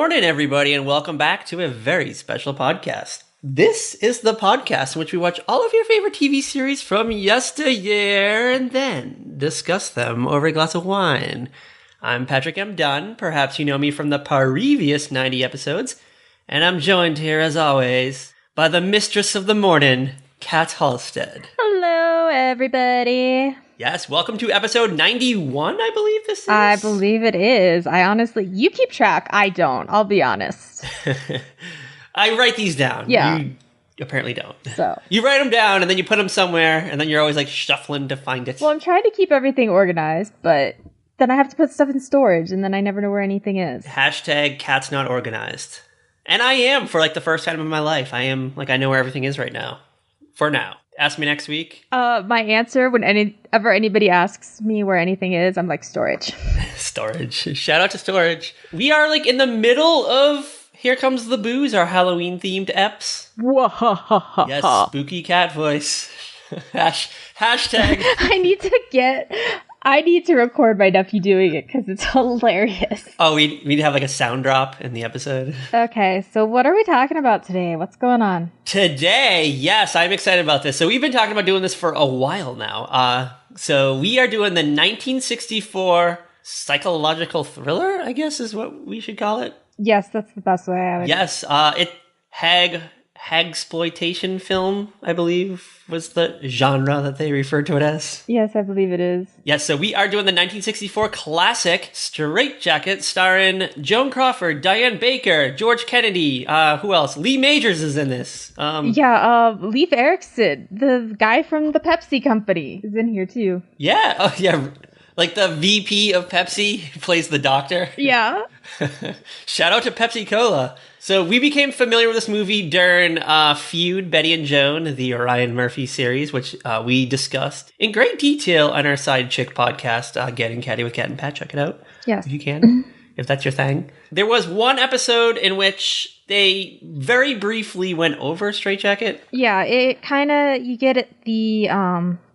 morning, everybody, and welcome back to a very special podcast. This is the podcast in which we watch all of your favorite TV series from yesteryear and then discuss them over a glass of wine. I'm Patrick M. Dunn. Perhaps you know me from the previous 90 episodes. And I'm joined here, as always, by the mistress of the morning, Kat Halstead. Hello, everybody. Yes, welcome to episode 91, I believe this is. I believe it is. You keep track. I don't. I'll be honest. I write these down. Yeah. You apparently don't. So you write them down and then you put them somewhere and then you're always like shuffling to find it. Well, I'm trying to keep everything organized, but then I have to put stuff in storage and then I never know where anything is. Hashtag cat's not organized. And I am for like the first time in my life. I know where everything is right now. For now. Ask me next week. My answer when anybody asks me where anything is, I'm like storage. Storage. Shout out to storage. We are like in the middle of Here Comes the Booze, our Halloween themed eps. Yes, spooky cat voice. Hashtag. I need to record my nephew doing it because it's hilarious. Oh, we need to have like a sound drop in the episode. Okay, so what are we talking about today? What's going on? Today, yes, I'm excited about this. So we've been talking about doing this for a while now. So we are doing the 1964 psychological thriller, I guess is what we should call it. Yes, that's the best way I would. Yes, Hagsploitation film, I believe, was the genre that they referred to it as. Yes, I believe it is. Yes, so we are doing the 1964 classic Strait Jacket starring Joan Crawford, Diane Baker, George Kennedy, who else? Lee Majors is in this. Leif Erikson, the guy from the Pepsi company, is in here too. Yeah, oh yeah. Like the VP of Pepsi plays the doctor. Yeah. Shout out to Pepsi Cola. So we became familiar with this movie during Feud, Betty and Joan, the Ryan Murphy series, which we discussed in great detail on our side chick podcast, Getting Catty with Cat and Pat. Check it out. Yes. If you can, if that's your thing. There was one episode in which they very briefly went over Strait Jacket. Yeah, it kind of, you get it the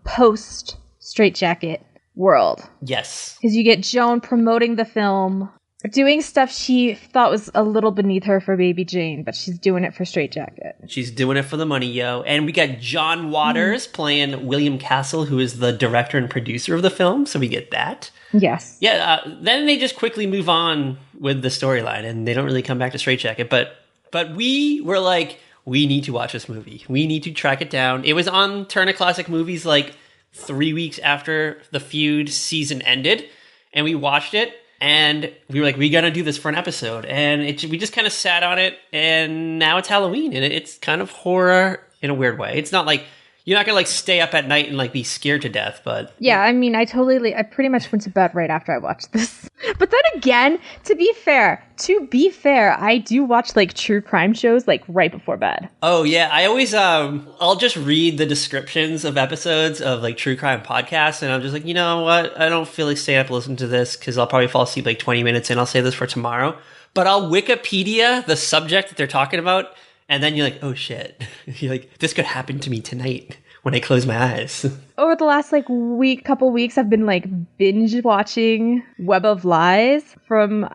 post Strait Jacket world. Yes. Because you get Joan promoting the film, doing stuff she thought was a little beneath her for Baby Jane, but she's doing it for Strait Jacket. She's doing it for the money, yo. And we got John Waters playing William Castle, who is the director and producer of the film, so we get that. Yes. Yeah, then they just quickly move on with the storyline, and they don't really come back to Strait Jacket. But we were like, we need to watch this movie. We need to track it down. It was on Turner Classic Movies like 3 weeks after the Feud season ended, and we watched it, and we were like, we gotta do this for an episode, and we just kind of sat on it, and now it's Halloween, and it's kind of horror in a weird way. It's not like, you're not gonna like stay up at night and like be scared to death, but... Yeah, I mean, I pretty much went to bed right after I watched this. But then again, to be fair, I do watch like true crime shows like right before bed. Oh yeah, I always, I'll just read the descriptions of episodes of like true crime podcasts, and I'm just like, you know what, I don't feel like staying up to listen to this, because I'll probably fall asleep like 20 minutes in, I'll save this for tomorrow. But Couple Wikipedia the subject that they're talking about, and then you're like, oh shit. You're like, this could happen to me tonight when I close my eyes. Over the last like couple weeks, I've been like binge watching Web of Lies from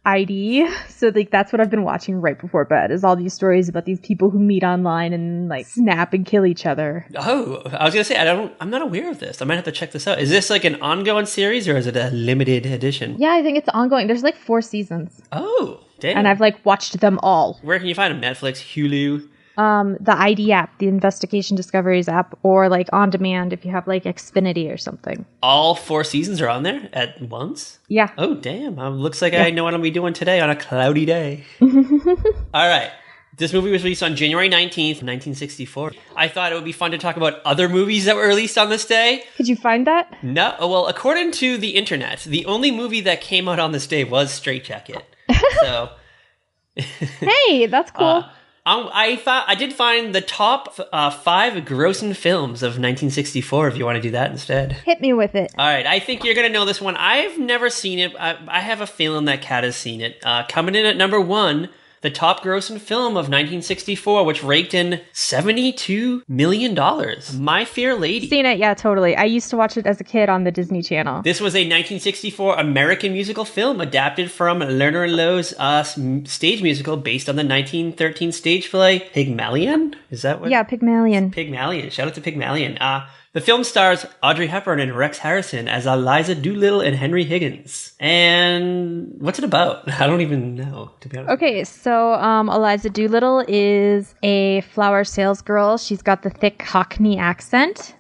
ID. So like that's what I've been watching right before bed, is all these stories about these people who meet online and like snap and kill each other. Oh, I was gonna say, I'm not aware of this. I might have to check this out. Is this like an ongoing series or is it a limited edition? Yeah, I think it's ongoing. There's like 4 seasons. Oh, damn. And I've like watched them all. Where can you find them? Netflix, Hulu? The ID app, the Investigation Discoveries app, or like on demand if you have like Xfinity or something. All 4 seasons are on there at once? Yeah. Oh, damn. Looks like I know what I'm going to be doing today on a cloudy day. All right. This movie was released on January 19th, 1964. I thought it would be fun to talk about other movies that were released on this day. Could you find that? No. Well, according to the internet, the only movie that came out on this day was Strait Jacket. So... Hey, that's cool. I did find the top 5 grossing films of 1964, if you want to do that instead. Hit me with it. All right, I think you're going to know this one. I've never seen it. I have a feeling that Kat has seen it. Coming in at number 1, the top grossing film of 1964, which raked in $72 million. My Fair Lady. Seen it, yeah, totally. I used to watch it as a kid on the Disney Channel. This was a 1964 American musical film adapted from Lerner and Loewe's stage musical based on the 1913 stage play Pygmalion? Is that what? Yeah, Pygmalion. Pygmalion. Shout out to Pygmalion. The film stars Audrey Hepburn and Rex Harrison as Eliza Doolittle and Henry Higgins. And what's it about? I don't even know, to be honest. Okay, so Eliza Doolittle is a flower salesgirl. She's got the thick Cockney accent.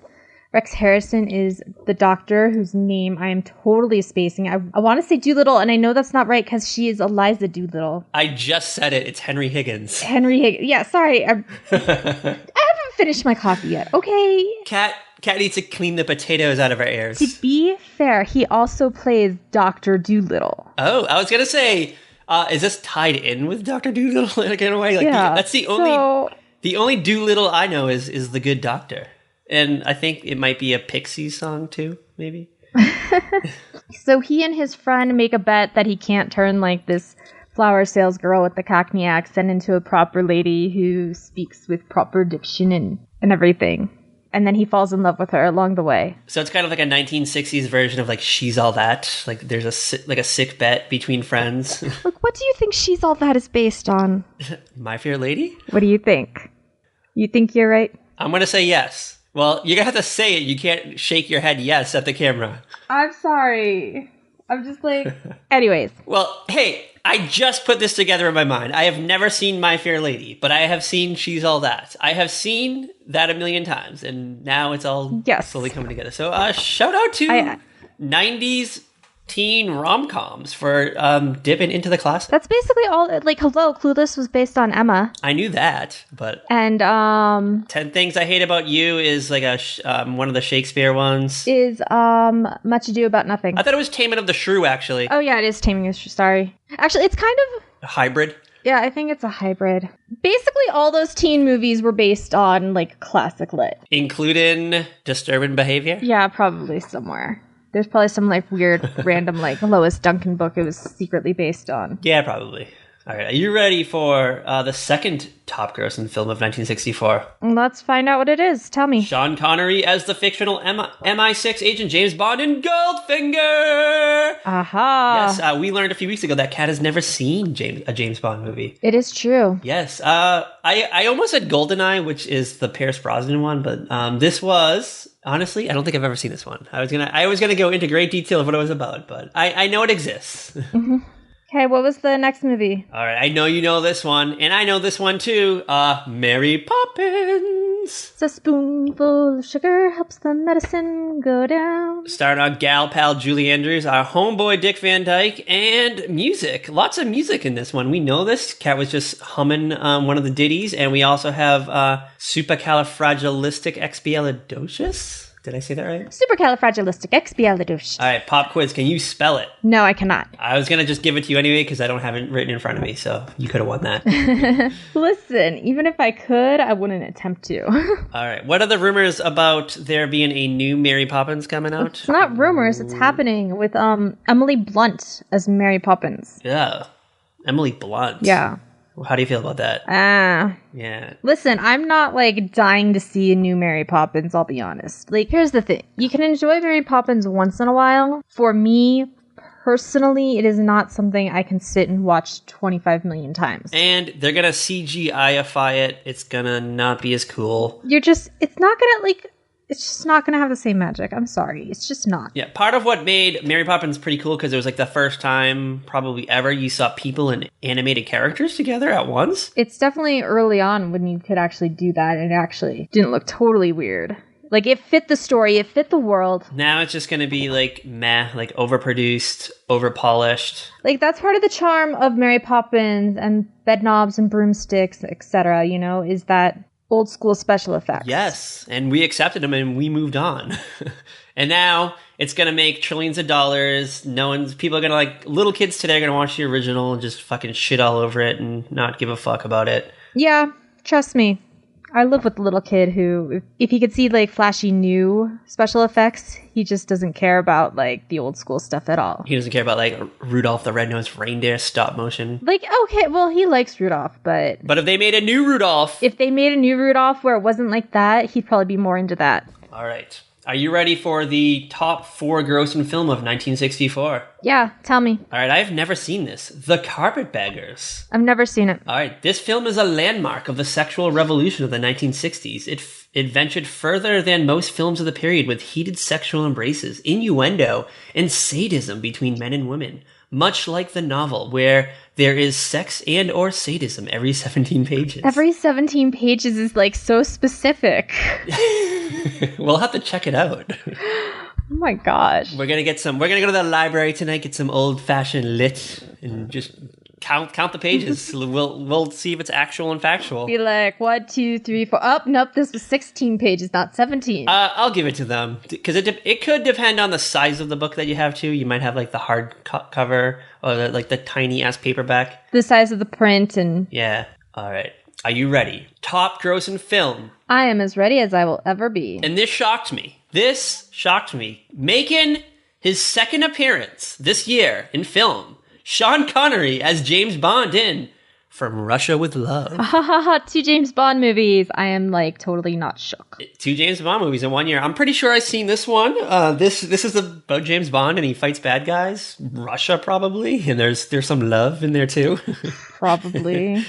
Rex Harrison is the doctor whose name I am totally spacing. I want to say Doolittle, and I know that's not right because she is Eliza Doolittle. I just said it. It's Henry Higgins. Henry Higgins. Yeah, sorry. I haven't finished my coffee yet. Okay. Cat needs to clean the potatoes out of her ears. To be fair, he also plays Dr. Doolittle. Oh, I was going to say, is this tied in with Dr. Doolittle in a way? Like, yeah. That's the only Doolittle I know is The Good Doctor. And I think it might be a Pixies song too, maybe. So he and his friend make a bet that he can't turn like this flower sales girl with the Cockney accent into a proper lady who speaks with proper diction and everything. And then he falls in love with her along the way. So it's kind of like a 1960s version of like She's All That. Like there's a sick bet between friends. Look, what do you think She's All That is based on? My Fair Lady? What do you think? You think you're right? I'm going to say yes. Well, you're going to have to say it. You can't shake your head yes at the camera. I'm sorry. I'm just like... Anyways. Well, hey, I just put this together in my mind. I have never seen My Fair Lady, but I have seen She's All That. I have seen that a million times, and now it's all slowly coming together. So shout out to 90s teen rom-coms for dipping into the classics. That's basically all. Like, hello, Clueless was based on Emma. I knew that, but... And 10 Things I Hate About You is like a one of the Shakespeare ones. Is Much Ado About Nothing. I thought it was Taming of the Shrew, actually. Oh yeah, it is Taming of the Shrew, sorry. Actually, it's kind of... a hybrid? Yeah, I think it's a hybrid. Basically, all those teen movies were based on, like, classic lit. Including Disturbing Behavior? Yeah, probably somewhere. There's probably some, like, weird, random, like, Lois Duncan book it was secretly based on. Yeah, probably. All right, are you ready for the second top grossing film of 1964? Let's find out what it is. Tell me. Sean Connery as the fictional MI6 agent James Bond in Goldfinger! Aha! Yes, we learned a few weeks ago that Kat has never seen a James Bond movie. It is true. Yes, I almost said GoldenEye, which is the Pierce Brosnan one, but this was... Honestly, I don't think I've ever seen this one. I was gonna go into great detail of what it was about, but I know it exists. Mm-hmm. Okay, what was the next movie? All right, I know you know this one, and I know this one too. Mary Poppins. It's a spoonful of sugar helps the medicine go down. Starring our gal pal Julie Andrews, our homeboy Dick Van Dyke, and music. Lots of music in this one. We know this. Kat was just humming one of the ditties, and we also have supercalifragilisticexpialidocious. Did I say that right? Supercalifragilisticexpialidocious. All right, pop quiz. Can you spell it? No, I cannot. I was going to just give it to you anyway because I don't have it written in front of me, so you could have won that. Listen, even if I could, I wouldn't attempt to. All right. What are the rumors about there being a new Mary Poppins coming out? It's not rumors. It's happening with Emily Blunt as Mary Poppins. Yeah. Emily Blunt. Yeah. How do you feel about that? Yeah. Listen, I'm not, like, dying to see a new Mary Poppins, I'll be honest. Like, here's the thing. You can enjoy Mary Poppins once in a while. For me, personally, it is not something I can sit and watch 25 million times. And they're gonna CGI-ify it. It's gonna not be as cool. It's not gonna, like... It's just not going to have the same magic. I'm sorry. It's just not. Yeah, part of what made Mary Poppins pretty cool because it was like the first time probably ever you saw people and animated characters together at once. It's definitely early on when you could actually do that and it actually didn't look totally weird. Like, it fit the story, it fit the world. Now it's just going to be like meh, like overproduced, overpolished. Like, that's part of the charm of Mary Poppins and Bedknobs and Broomsticks, etc., you know, is that old school special effects. Yes, and we accepted them and we moved on. And now it's going to make trillions of dollars. People are going to like, little kids today are going to watch the original and just fucking shit all over it and not give a fuck about it. Yeah, trust me. I live with a little kid who, if he could see like flashy new special effects, he just doesn't care about like the old school stuff at all. He doesn't care about like Rudolph the Red-Nosed Reindeer stop motion. Like, okay, well, he likes Rudolph, but if they made a new Rudolph... If they made a new Rudolph where it wasn't like that, he'd probably be more into that. All right. Are you ready for the top 4 grossing film of 1964? Yeah, tell me. All right, I've never seen this. The Carpetbaggers. I've never seen it. All right, this film is a landmark of the sexual revolution of the 1960s. It ventured further than most films of the period with heated sexual embraces, innuendo, and sadism between men and women. Much like the novel, where there is sex and or sadism every 17 pages. Every 17 pages is like so specific. We'll have to check it out. Oh my gosh. We're gonna go to the library tonight, get some old-fashioned lit, and just count the pages. We'll see if it's actual and factual. Be like 1, 2, 3, 4. Oh, nope, this was 16 pages, not 17. I'll give it to them because it could depend on the size of the book that you have too. You might have like the hard cover or the tiny ass paperback. The size of the print and... Yeah. All right. Are you ready? Top grossing film. I am as ready as I will ever be. And this shocked me. Making his second appearance this year in film. Sean Connery as James Bond in From Russia with Love. Ha ha ha, 2 James Bond movies. I am like totally not shook. 2 James Bond movies in 1 year. I'm pretty sure I've seen this one. This is about James Bond and he fights bad guys. Russia probably. And there's some love in there too. Probably.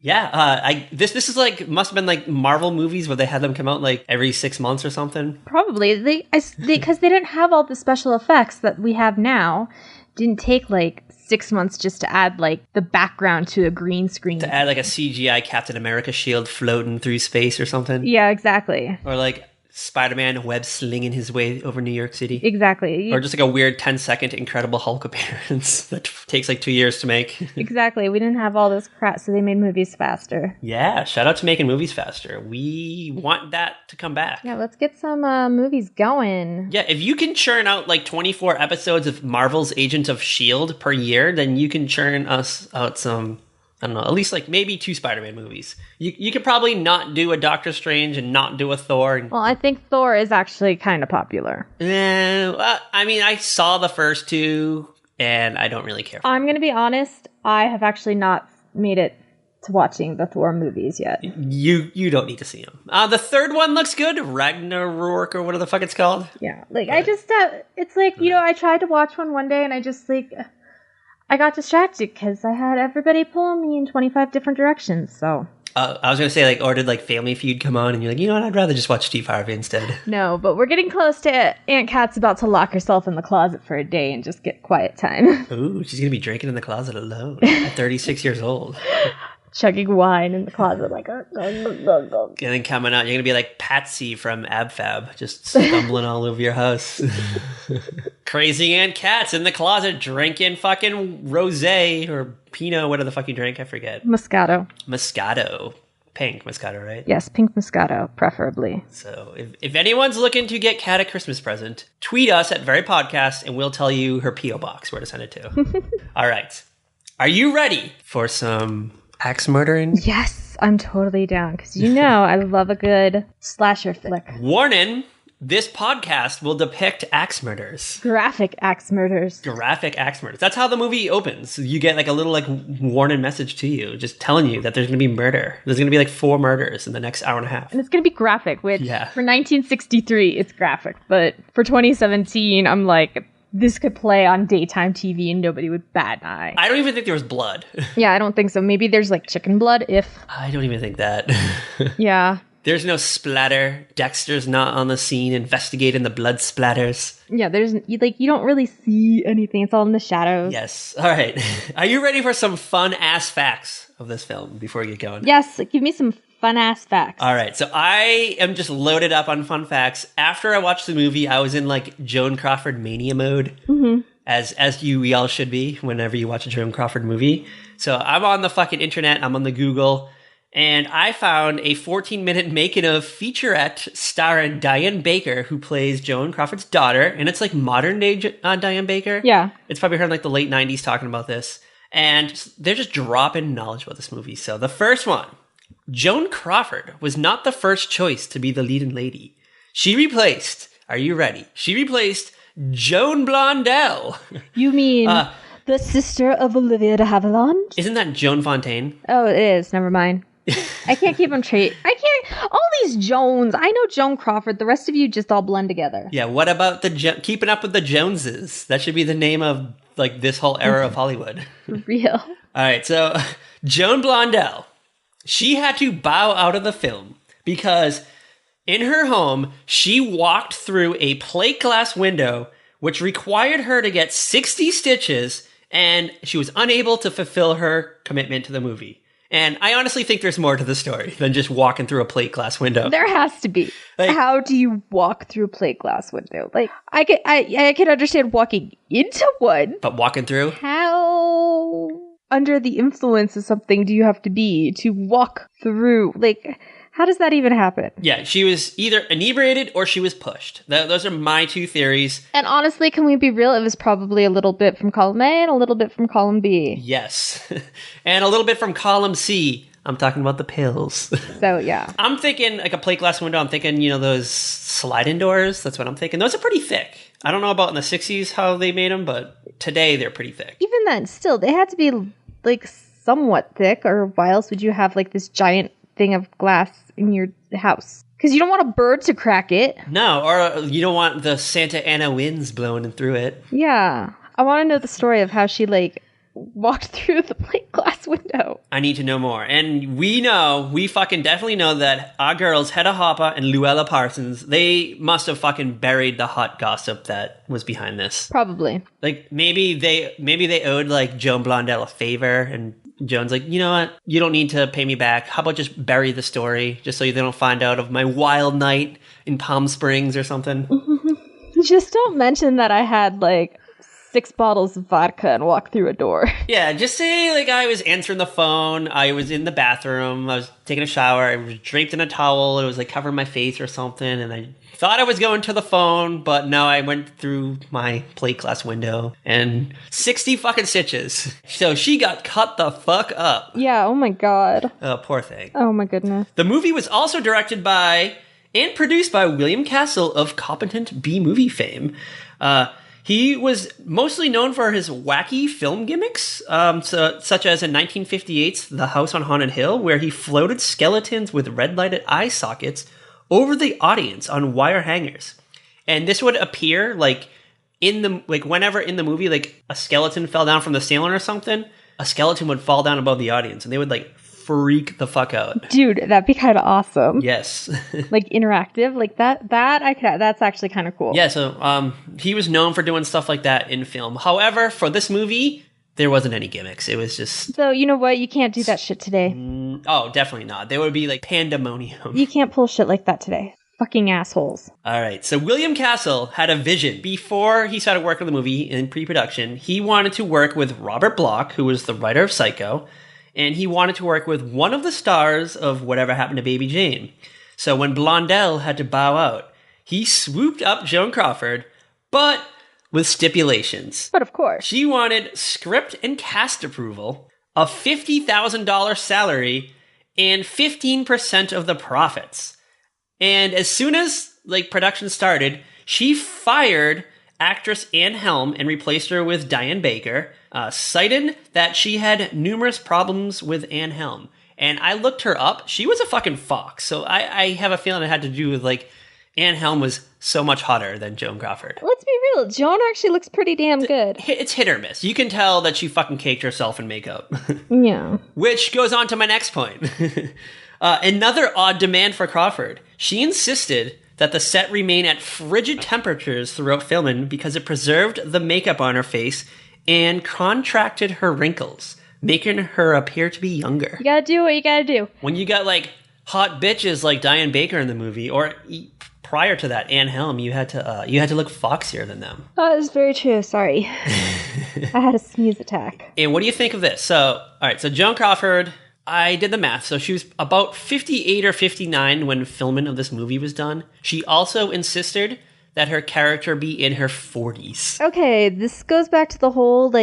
Yeah, this is like must have been like Marvel movies where they had them come out like every 6 months or something. Probably because they didn't have all the special effects that we have now. Didn't take like 6 months just to add like the background to a green screen. To add like a CGI Captain America shield floating through space or something. Yeah, exactly. Or like Spider-Man web slinging his way over New York City. Exactly. Or just like a weird 10-second Incredible Hulk appearance that takes like 2 years to make. Exactly. We didn't have all this crap, so they made movies faster. Yeah, shout out to making movies faster. We want that to come back. Yeah, let's get some movies going. Yeah, if you can churn out like 24 episodes of Marvel's Agents of S.H.I.E.L.D. per year, then you can churn us out some... I don't know, at least like maybe 2 Spider-Man movies. You could probably not do a Doctor Strange and not do a Thor. Well, I think Thor is actually kind of popular. I mean, I saw the first 2 and I don't really care. I'm going to be honest. I have actually not made it to watching the Thor movies yet. You don't need to see them. The third one looks good. Ragnarok or whatever the fuck it's called. Yeah, like I just, it's like, I tried to watch one day and I just like... I got distracted because I had everybody pulling me in 25 different directions, so... I was going to say, like, or did, like, Family Feud come on and you're like, you know what, I'd rather just watch Steve Harvey instead. No, but we're getting close to Aunt Kat's about to lock herself in the closet for a day and just get quiet time. Ooh, she's going to be drinking in the closet alone at 36 years old. Chugging wine in the closet like... And then coming out, you're going to be like Patsy from AbFab, just stumbling all over your house. Crazy Aunt Kat's in the closet drinking fucking rosé or Pinot, whatever the fuck you drink, I forget. Moscato. Pink Moscato, right? Yes, pink Moscato, preferably. So if anyone's looking to get Kat a Christmas present, tweet us at Very Podcast and we'll tell you her P.O. box where to send it to. All right. Are you ready for some... axe murdering? Yes, I'm totally down because I love a good slasher flick. Warning, this podcast will depict axe murders. Graphic axe murders. That's how the movie opens. You get like a little like warning message to you, just telling you that there's going to be murder. There's going to be like 4 murders in the next hour and a half. And it's going to be graphic, which for 1963, it's graphic. But for 2017, I'm like... this could play on daytime TV and nobody would bat an eye. I don't even think there was blood. Yeah, I don't think so. Maybe there's like chicken blood if... I don't even think that. Yeah. There's no splatter. Dexter's not on the scene investigating the blood splatters. Yeah, you don't really see anything. It's all in the shadows. Yes. All right. Are you ready for some fun-ass facts of this film before we get going? Yes, give me some fun-ass facts. All right, so I am just loaded up on fun facts. After I watched the movie, I was in like Joan Crawford mania mode, as we all should be whenever you watch a Joan Crawford movie. So I'm on the fucking internet, I'm on the Google, and I found a 14-minute making-of featurette starring Diane Baker, who plays Joan Crawford's daughter, and it's like modern-day Diane Baker. Yeah. It's probably her in like the late 90s talking about this, and they're just dropping knowledge about this movie. So the first one. Joan Crawford was not the first choice to be the leading lady. She replaced, are you ready? She replaced Joan Blondell. You mean the sister of Olivia de Havilland? Isn't that Joan Fontaine? Oh, it is. Never mind. I can't keep them straight. I can't. All these Joans. I know Joan Crawford. The rest of you just all blend together. Yeah, what about Keeping Up with the Joneses? That should be the name of like this whole era of Hollywood. For real. All right, so Joan Blondell, she had to bow out of the film because in her home, she walked through a plate glass window, which required her to get 60 stitches, and she was unable to fulfill her commitment to the movie. And I honestly think there's more to the story than just walking through a plate glass window. There has to be. Like, how do you walk through a plate glass window? Like, I could understand walking into one. But walking through? How under the influence of something do you have to be to walk through? Like, how does that even happen? Yeah, she was either inebriated or she was pushed. Those are my two theories. And honestly, can we be real? It was probably a little bit from column A and a little bit from column B. Yes. And a little bit from column C. I'm talking about the pills. So, yeah. I'm thinking like a plate glass window. I'm thinking, those slide-in doors. That's what I'm thinking. Those are pretty thick. I don't know about in the 60s how they made them, but today they're pretty thick. Even then, still, they had to be like somewhat thick, or why else would you have like this giant thing of glass in your house? Because you don't want a bird to crack it. No, or you don't want the Santa Ana winds blowing through it. Yeah. I want to know the story of how she walked through the plate glass window. I need to know more. And we fucking definitely know that our girls Hedda Hopper and Luella Parsons, they must have fucking buried the hot gossip that was behind this. Probably. Like maybe they owed like Joan Blondell a favor, and Joan's like, you know what? You don't need to pay me back. How about just bury the story just so they don't find out of my wild night in Palm Springs or something? Just don't mention that I had 6 bottles of vodka and walk through a door. Yeah, just say I was answering the phone, I was in the bathroom, I was taking a shower, I was draped in a towel, it was covering my face or something, and I thought I was going to the phone, but no, I went through my plate glass window, and 60 fucking stitches. So she got cut the fuck up. Yeah, oh my god. Oh, poor thing. Oh my goodness. The movie was also directed by and produced by William Castle of competent B-movie fame. He was mostly known for his wacky film gimmicks, such as in 1958's The House on Haunted Hill, where he floated skeletons with red-lighted eye sockets over the audience on wire hangers. And this would appear whenever in the movie a skeleton fell down from the ceiling or something, a skeleton would fall down above the audience, and they would freak the fuck out. Dude, that'd be kind of awesome. Yes. Interactive, that's actually kind of cool. Yeah, so he was known for doing stuff like that in film. However, for this movie, there wasn't any gimmicks. It was just... So, you know what? You can't do that shit today. Oh, definitely not. There would be pandemonium. You can't pull shit like that today. Fucking assholes. All right, so William Castle had a vision. Before he started working on the movie in pre-production, he wanted to work with Robert Bloch, who was the writer of Psycho, and he wanted to work with one of the stars of Whatever Happened to Baby Jane. So when Blondell had to bow out, he swooped up Joan Crawford, but with stipulations. But of course. She wanted script and cast approval, a $50,000 salary, and 15% of the profits. And as soon as production started, she fired actress Anne Helm and replaced her with Diane Baker, cited that she had numerous problems with Anne Helm. And I looked her up. She was a fucking fox. So I have a feeling it had to do with Anne Helm was so much hotter than Joan Crawford. Let's be real. Joan actually looks pretty damn good. It's hit or miss. You can tell that she fucking caked herself in makeup. Yeah. Which goes on to my next point. Another odd demand for Crawford. She insisted that the set remain at frigid temperatures throughout filming because it preserved the makeup on her face and contracted her wrinkles, making her appear to be younger. You gotta do what you gotta do. When you got hot bitches like Diane Baker in the movie, or prior to that, Anne Helm, you had to look foxier than them. Oh, that's very true. Sorry. I had a sneeze attack. And what do you think of this? So, all right, so Joan Crawford, I did the math. So she was about 58 or 59 when filming of this movie was done. She also insisted that her character be in her 40s. Okay, this goes back to the whole,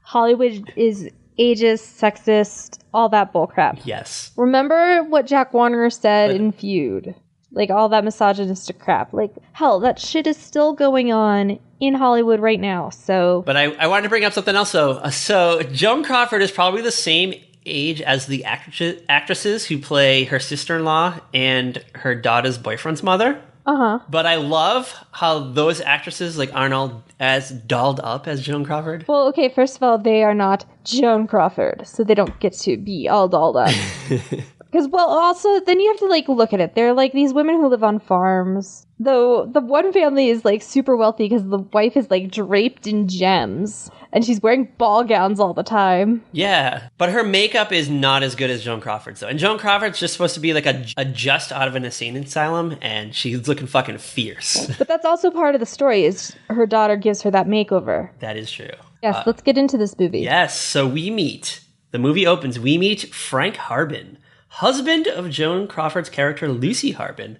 Hollywood is ageist, sexist, all that bullcrap. Yes. Remember what Jack Warner said in Feud? Like, all that misogynistic crap. Like, hell, that shit is still going on in Hollywood right now, so... But I wanted to bring up something else, though. So, Joan Crawford is probably the same age as the actresses who play her sister-in-law and her daughter's boyfriend's mother. Uh-huh. But I love how those actresses, like, aren't all as dolled up as Joan Crawford. Well, okay, first of all, they are not Joan Crawford, so they don't get to be all dolled up. Because, well, also, then you have to, like, look at it. They're, like, these women who live on farms. Though the one family is, like, super wealthy because the wife is, like, draped in gems. And she's wearing ball gowns all the time. Yeah, but her makeup is not as good as Joan Crawford's, though. And Joan Crawford's just supposed to be, like, a just out of an insane asylum, and she's looking fucking fierce. But that's also part of the story, is her daughter gives her that makeover. That is true. Yes, let's get into this movie. Yes, so the movie opens, we meet Frank Harbin, husband of Joan Crawford's character Lucy Harbin.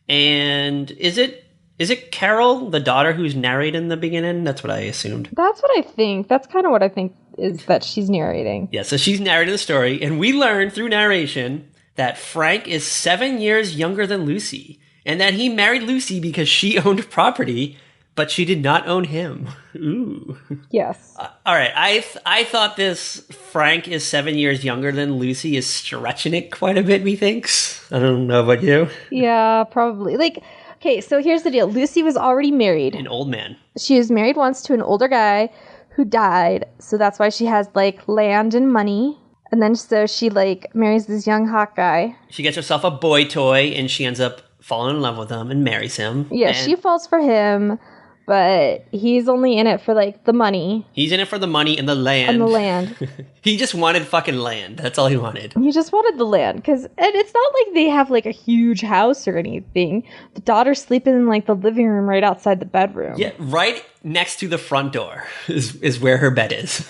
And is it Carol, the daughter, who's narrating in the beginning? That's what I assumed. That's what I think. That's kind of what I think is that she's narrating. Yeah, so she's narrating the story, and we learn through narration that Frank is 7 years younger than Lucy, and that he married Lucy because she owned property, but she did not own him. Ooh. Yes. All right, I thought this Frank is 7 years younger than Lucy is stretching it quite a bit, methinks. I don't know about you. Yeah, probably. Like, okay, so here's the deal. Lucy was already married. An old man. She was married once to an older guy who died, so that's why she has, like, land and money. And then so she, like, marries this young hot guy. She gets herself a boy toy, and she ends up falling in love with him and marries him. Yeah, she falls for him. But he's only in it for, like, the money. He's in it for the money and the land. And the land. He just wanted fucking land. That's all he wanted. He just wanted the land. And it's not like they have, like, a huge house or anything. The daughter's sleeping in, like, the living room right outside the bedroom. Yeah, right next to the front door is where her bed is.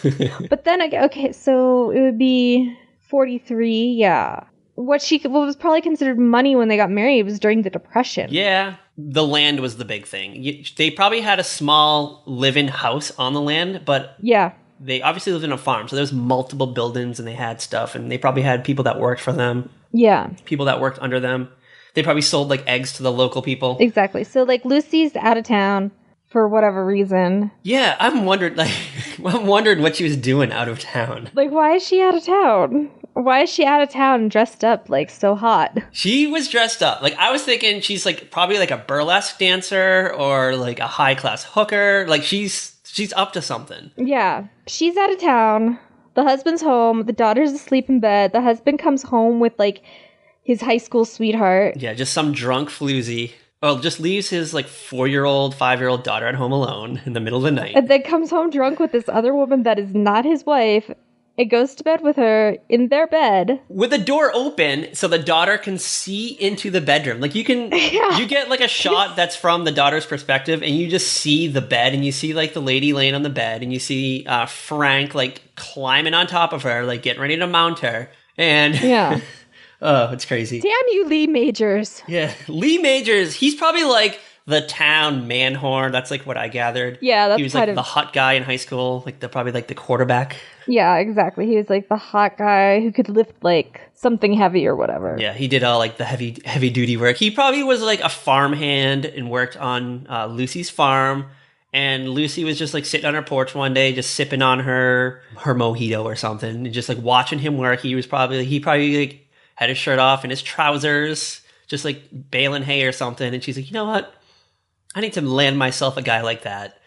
But then, okay, so it would be 43, yeah. What was probably considered money when they got married was during the Depression. Yeah, the land was the big thing. They probably had a small live-in house on the land, but yeah, they obviously lived in a farm, so there's multiple buildings and they had stuff, and they probably had people that worked for them. Yeah. People that worked under them. They probably sold, like, eggs to the local people. Exactly. So, like, Lucy's out of town for whatever reason. Yeah, I'm wondering what she was doing out of town. Like, why is she out of town? Why is she out of town dressed up, like, so hot? She was dressed up. Like, I was thinking she's, like, probably, like, a burlesque dancer or, like, a high-class hooker. Like, she's up to something. Yeah. She's out of town. The husband's home. The daughter's asleep in bed. The husband comes home with, like, his high school sweetheart. Yeah, just some drunk floozy. Well, just leaves his, like, 4-year-old, 5-year-old daughter at home alone in the middle of the night. And then comes home drunk with this other woman that is not his wife. It goes to bed with her in their bed. With the door open so the daughter can see into the bedroom. Like, you get, like, a shot that's from the daughter's perspective, and you just see the bed, and you see, like, the lady laying on the bed, and you see Frank, like, climbing on top of her, like, getting ready to mount her. And yeah. Oh, it's crazy. Damn you, Lee Majors. Yeah, Lee Majors. He's probably, like, the town man whore. That's, like, what I gathered. Yeah, that's he was, like, the hot guy in high school. Like, probably, like, the quarterback. Yeah, exactly. He was, like, the hot guy who could lift, like, something heavy or whatever. Yeah, he did all, like, the heavy duty work. He probably was, like, a farmhand and worked on Lucy's farm. And Lucy was just, like, sitting on her porch one day, just sipping on her mojito or something, and just, like, watching him work. He probably, like, had his shirt off and his trousers, just, like, baling hay or something. And she's like, you know what? I need to land myself a guy like that.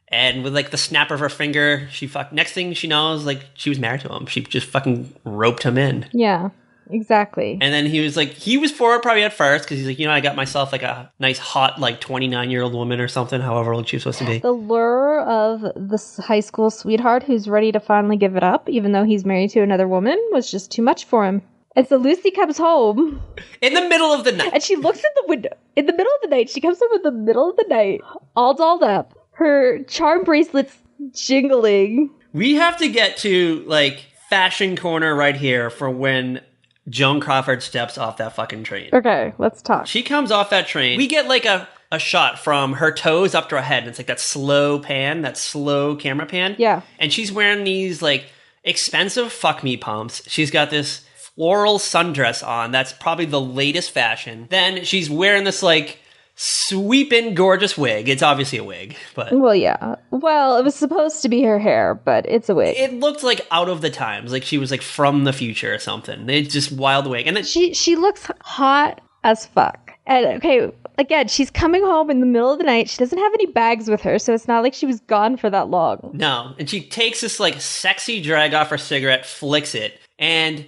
And with, like, the snap of her finger, next thing she knows, like, she was married to him. She just fucking roped him in. Yeah, exactly. And then he was for it probably at first, because he's like, you know, I got myself, like, a nice hot, like, 29-year-old woman or something, however old she was supposed to be. The lure of this high school sweetheart who's ready to finally give it up, even though he's married to another woman, was just too much for him. And so Lucy comes home. In the middle of the night. And she looks in the window. In the middle of the night. She comes home in the middle of the night, all dolled up. Her charm bracelet's jingling. We have to get to, like, fashion corner right here for when Joan Crawford steps off that fucking train. Okay, let's talk. She comes off that train. We get, like, a shot from her toes up to her head. And it's like that slow camera pan. Yeah. And she's wearing these, like, expensive fuck me pumps. She's got this floral sundress on. That's probably the latest fashion. Then she's wearing this like sweeping gorgeous wig. It's obviously a wig, but well, yeah. Well, it was supposed to be her hair, but it's a wig. it looked like out of the times, like she was like from the future or something. It's just wild wig, and then She looks hot as fuck. And okay, again, she's coming home in the middle of the night. She doesn't have any bags with her, so it's not like she was gone for that long. no, and she takes this like sexy drag off her cigarette, flicks it, and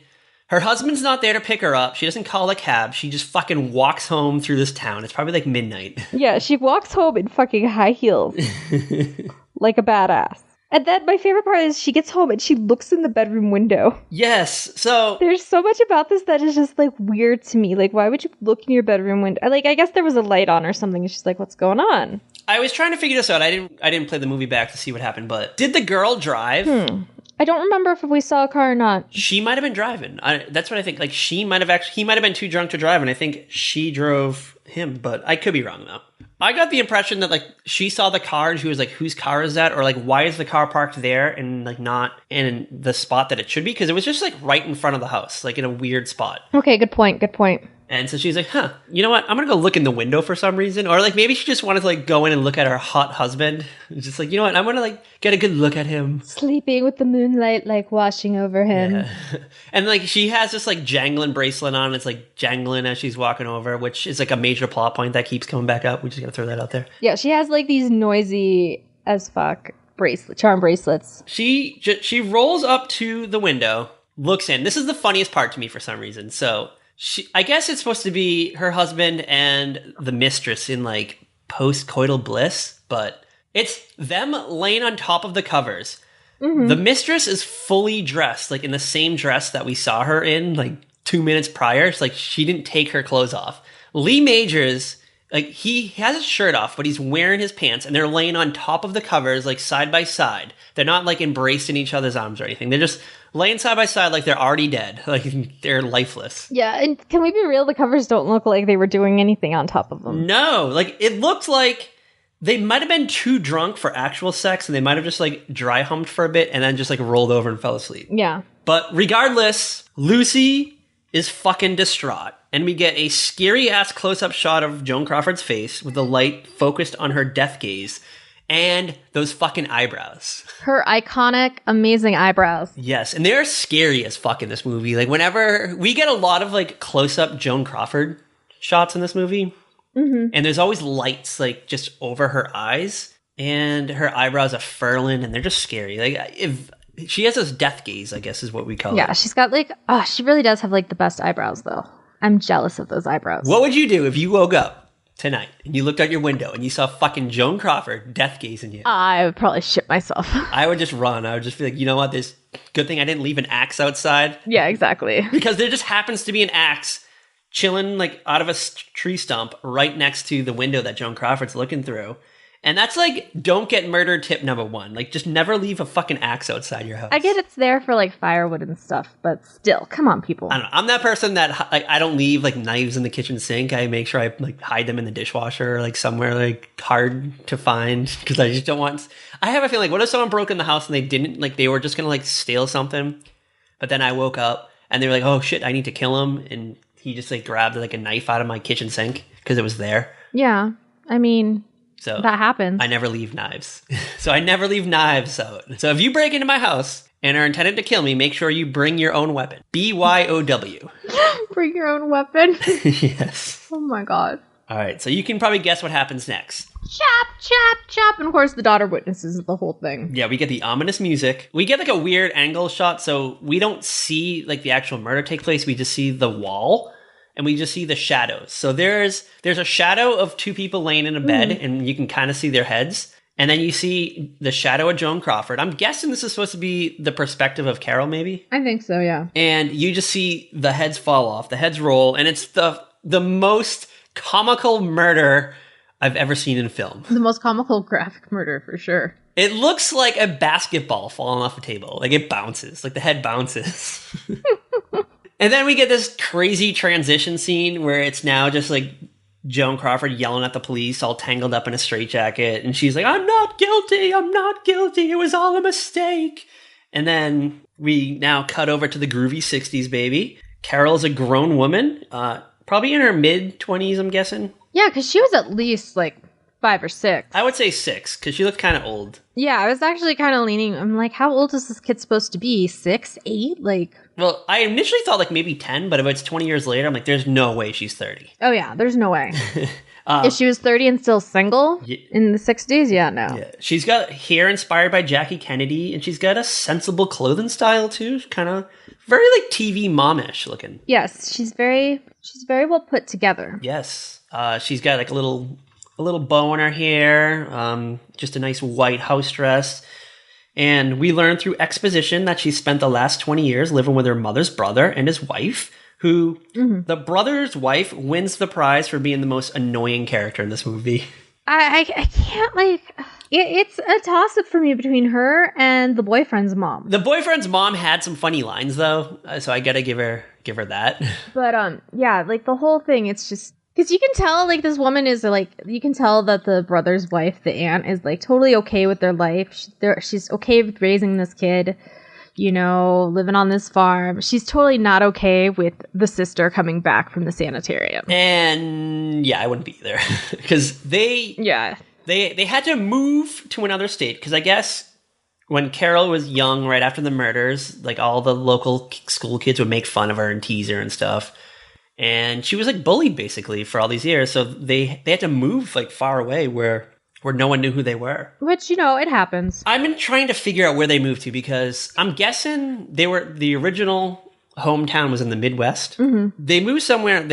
her husband's not there to pick her up. She doesn't call a cab. She just fucking walks home through this town. It's probably like midnight. Yeah, she walks home in fucking high heels. Like a badass. And then my favorite part is she gets home and she looks in the bedroom window. Yes, so There's so much about this that is just like weird to me. Like, why would you look in your bedroom window? Like, I guess there was a light on or something. And she's like, what's going on? I was trying to figure this out. I didn't play the movie back to see what happened, but did the girl drive? I don't remember if we saw a car or not. She might have been driving. That's what I think. Like he might have been too drunk to drive, and I think she drove him. But I could be wrong though. I got the impression that like she saw the car and she was like, "Whose car is that?" Or like, "Why is the car parked there and like not in the spot that it should be?" Because it was just like right in front of the house, like in a weird spot. Okay, good point. Good point. And so she's like, "Huh, you know what? I'm gonna go look in the window for some reason." Or like maybe she just wanted to like go in and look at her hot husband. It's just like, you know what? I'm gonna like get a good look at him. Sleeping with the moonlight like washing over him. Yeah. And like she has this like jangling bracelet on. It's like jangling as she's walking over, which is like a major plot point that keeps coming back up. We just gotta throw that out there. Yeah, she has like these noisy as fuck charm bracelets. She rolls up to the window, looks in. This is the funniest part to me for some reason. So I guess it's supposed to be her husband and the mistress in like post-coital bliss, but it's them laying on top of the covers. Mm-hmm. The mistress is fully dressed, like in the same dress that we saw her in like 2 minutes prior. It's like she didn't take her clothes off. Lee Majors, like he has his shirt off, but he's wearing his pants, and they're laying on top of the covers, like side by side. They're not like embraced in each other's arms or anything. They're just laying side by side like they're already dead. Like they're lifeless. Yeah, and can we be real? The covers don't look like they were doing anything on top of them. No, like it looked like they might have been too drunk for actual sex, and they might have just like dry humped for a bit and then just like rolled over and fell asleep. Yeah. But regardless, Lucy is fucking distraught. And we get a scary-ass close-up shot of Joan Crawford's face with the light focused on her death gaze and those fucking eyebrows. Her iconic, amazing eyebrows. Yes, and they're scary as fuck in this movie. Like, whenever... We get a lot of, like, close-up Joan Crawford shots in this movie. Mm-hmm. And there's always lights, like, just over her eyes. And her eyebrows are furling, and they're just scary. Like, if... She has this death gaze, I guess is what we call it. Yeah, she's got, like... Oh, she really does have, like, the best eyebrows, though. I'm jealous of those eyebrows. What would you do if you woke up tonight and you looked out your window and you saw fucking Joan Crawford death gazing you? I would probably shit myself. I would just run. I would just be like, you know what? This good thing I didn't leave an axe outside. Yeah, exactly. Because there just happens to be an axe chilling like out of a tree stump right next to the window that Joan Crawford's looking through. And that's like, don't get murdered tip number one. Like, just never leave a fucking axe outside your house. I get it's there for, like, firewood and stuff, but still, come on, people. I don't know. I'm that person that, like, I don't leave, like, knives in the kitchen sink. I make sure I, like, hide them in the dishwasher or, like, somewhere, like, hard to find. Because I just don't want... I have a feeling, like, what if someone broke in the house and they didn't, like, they were just going to, like, steal something? But then I woke up and they were like, oh, shit, I need to kill him. And he just, like, grabbed, like, a knife out of my kitchen sink because it was there. Yeah. I mean... So that happens. I never leave knives. So I never leave knives out. So if you break into my house and are intended to kill me, make sure you bring your own weapon. BYOW. Bring your own weapon? Yes. Oh my god. All right, so you can probably guess what happens next. Chop, chop, chop. And of course the daughter witnesses the whole thing. Yeah, we get the ominous music. We get like a weird angle shot, so we don't see like the actual murder take place. We just see the wall. And we just see the shadows. So there's a shadow of two people laying in a bed, and you can kind of see their heads. And then you see the shadow of Joan Crawford. I'm guessing this is supposed to be the perspective of Carol, maybe? I think so, yeah. And you just see the heads fall off, the heads roll, and it's the most comical murder I've ever seen in film. The most comical graphic murder, for sure. It looks like a basketball falling off a table. Like, it bounces. Like, the head bounces. And then we get this crazy transition scene where it's now just like Joan Crawford yelling at the police, all tangled up in a straitjacket. And she's like, I'm not guilty. I'm not guilty. It was all a mistake. And then we now cut over to the groovy 60s, baby. Carol's a grown woman, probably in her mid-20s, I'm guessing. Yeah, because she was at least, like, 5 or 6. I would say 6, because she looked kind of old. Yeah, I was actually kind of leaning. I'm like, how old is this kid supposed to be? 6, 8? Like... Well, I initially thought, like, maybe 10, but if it's 20 years later, I'm like, there's no way she's 30. Oh, yeah, there's no way. If she was 30 and still single in the 60s, yeah, no. Yeah. She's got hair inspired by Jackie Kennedy, and she's got a sensible clothing style, too. Kind of very, like, TV momish looking. Yes, she's very well put together. Yes. She's got, like, a little bow in her hair, just a nice white house dress. And we learn through exposition that she spent the last 20 years living with her mother's brother and his wife, who the brother's wife wins the prize for being the most annoying character in this movie. I can't, like... It's a toss-up for me between her and the boyfriend's mom. The boyfriend's mom had some funny lines, though, so I gotta give her that. But, yeah, like, the whole thing, it's just... Because you can tell, like, this woman is, like... You can tell that the brother's wife, the aunt, is, like, totally okay with their life. She's okay with raising this kid, you know, living on this farm. She's totally not okay with the sister coming back from the sanitarium. And, yeah, I wouldn't be either. Because they... Yeah. They had to move to another state, because I guess when Carol was young, right after the murders, like, all the local school kids would make fun of her and tease her and stuff. And she was, like, bullied, basically, for all these years. So they had to move, like, far away where no one knew who they were. Which, you know, it happens. I've been trying to figure out where they moved to, because I'm guessing the original hometown was in the Midwest. Mm-hmm. They moved somewhere.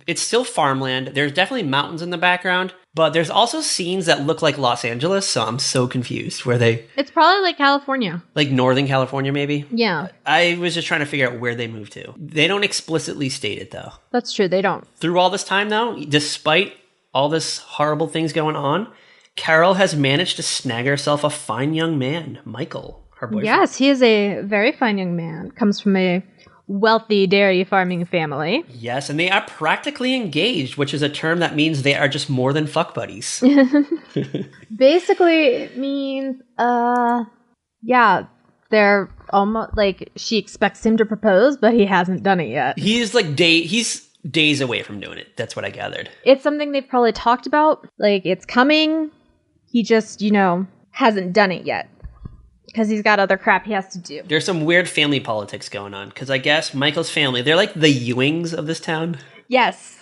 It's still farmland. There's definitely mountains in the background, but there's also scenes that look like Los Angeles. So I'm so confused. It's probably like California, like Northern California, maybe. Yeah. I was just trying to figure out where they moved to. They don't explicitly state it, though. That's true. They don't. Through all this time, though, despite all this horrible things going on, Carol has managed to snag herself a fine young man, Michael, her boyfriend. Yes, he is a very fine young man. Comes from a wealthy dairy farming family. Yes, and they are practically engaged, which is a term that means they are just more than fuck buddies. Basically, it means, yeah, they're almost, like, she expects him to propose, but he hasn't done it yet. He's, like, he's days away from doing it. That's what I gathered. It's something they've probably talked about. Like, it's coming. He just, you know, hasn't done it yet. Because he's got other crap he has to do. There's some weird family politics going on. Because I guess Michael's family, they're like the Ewings of this town. Yes.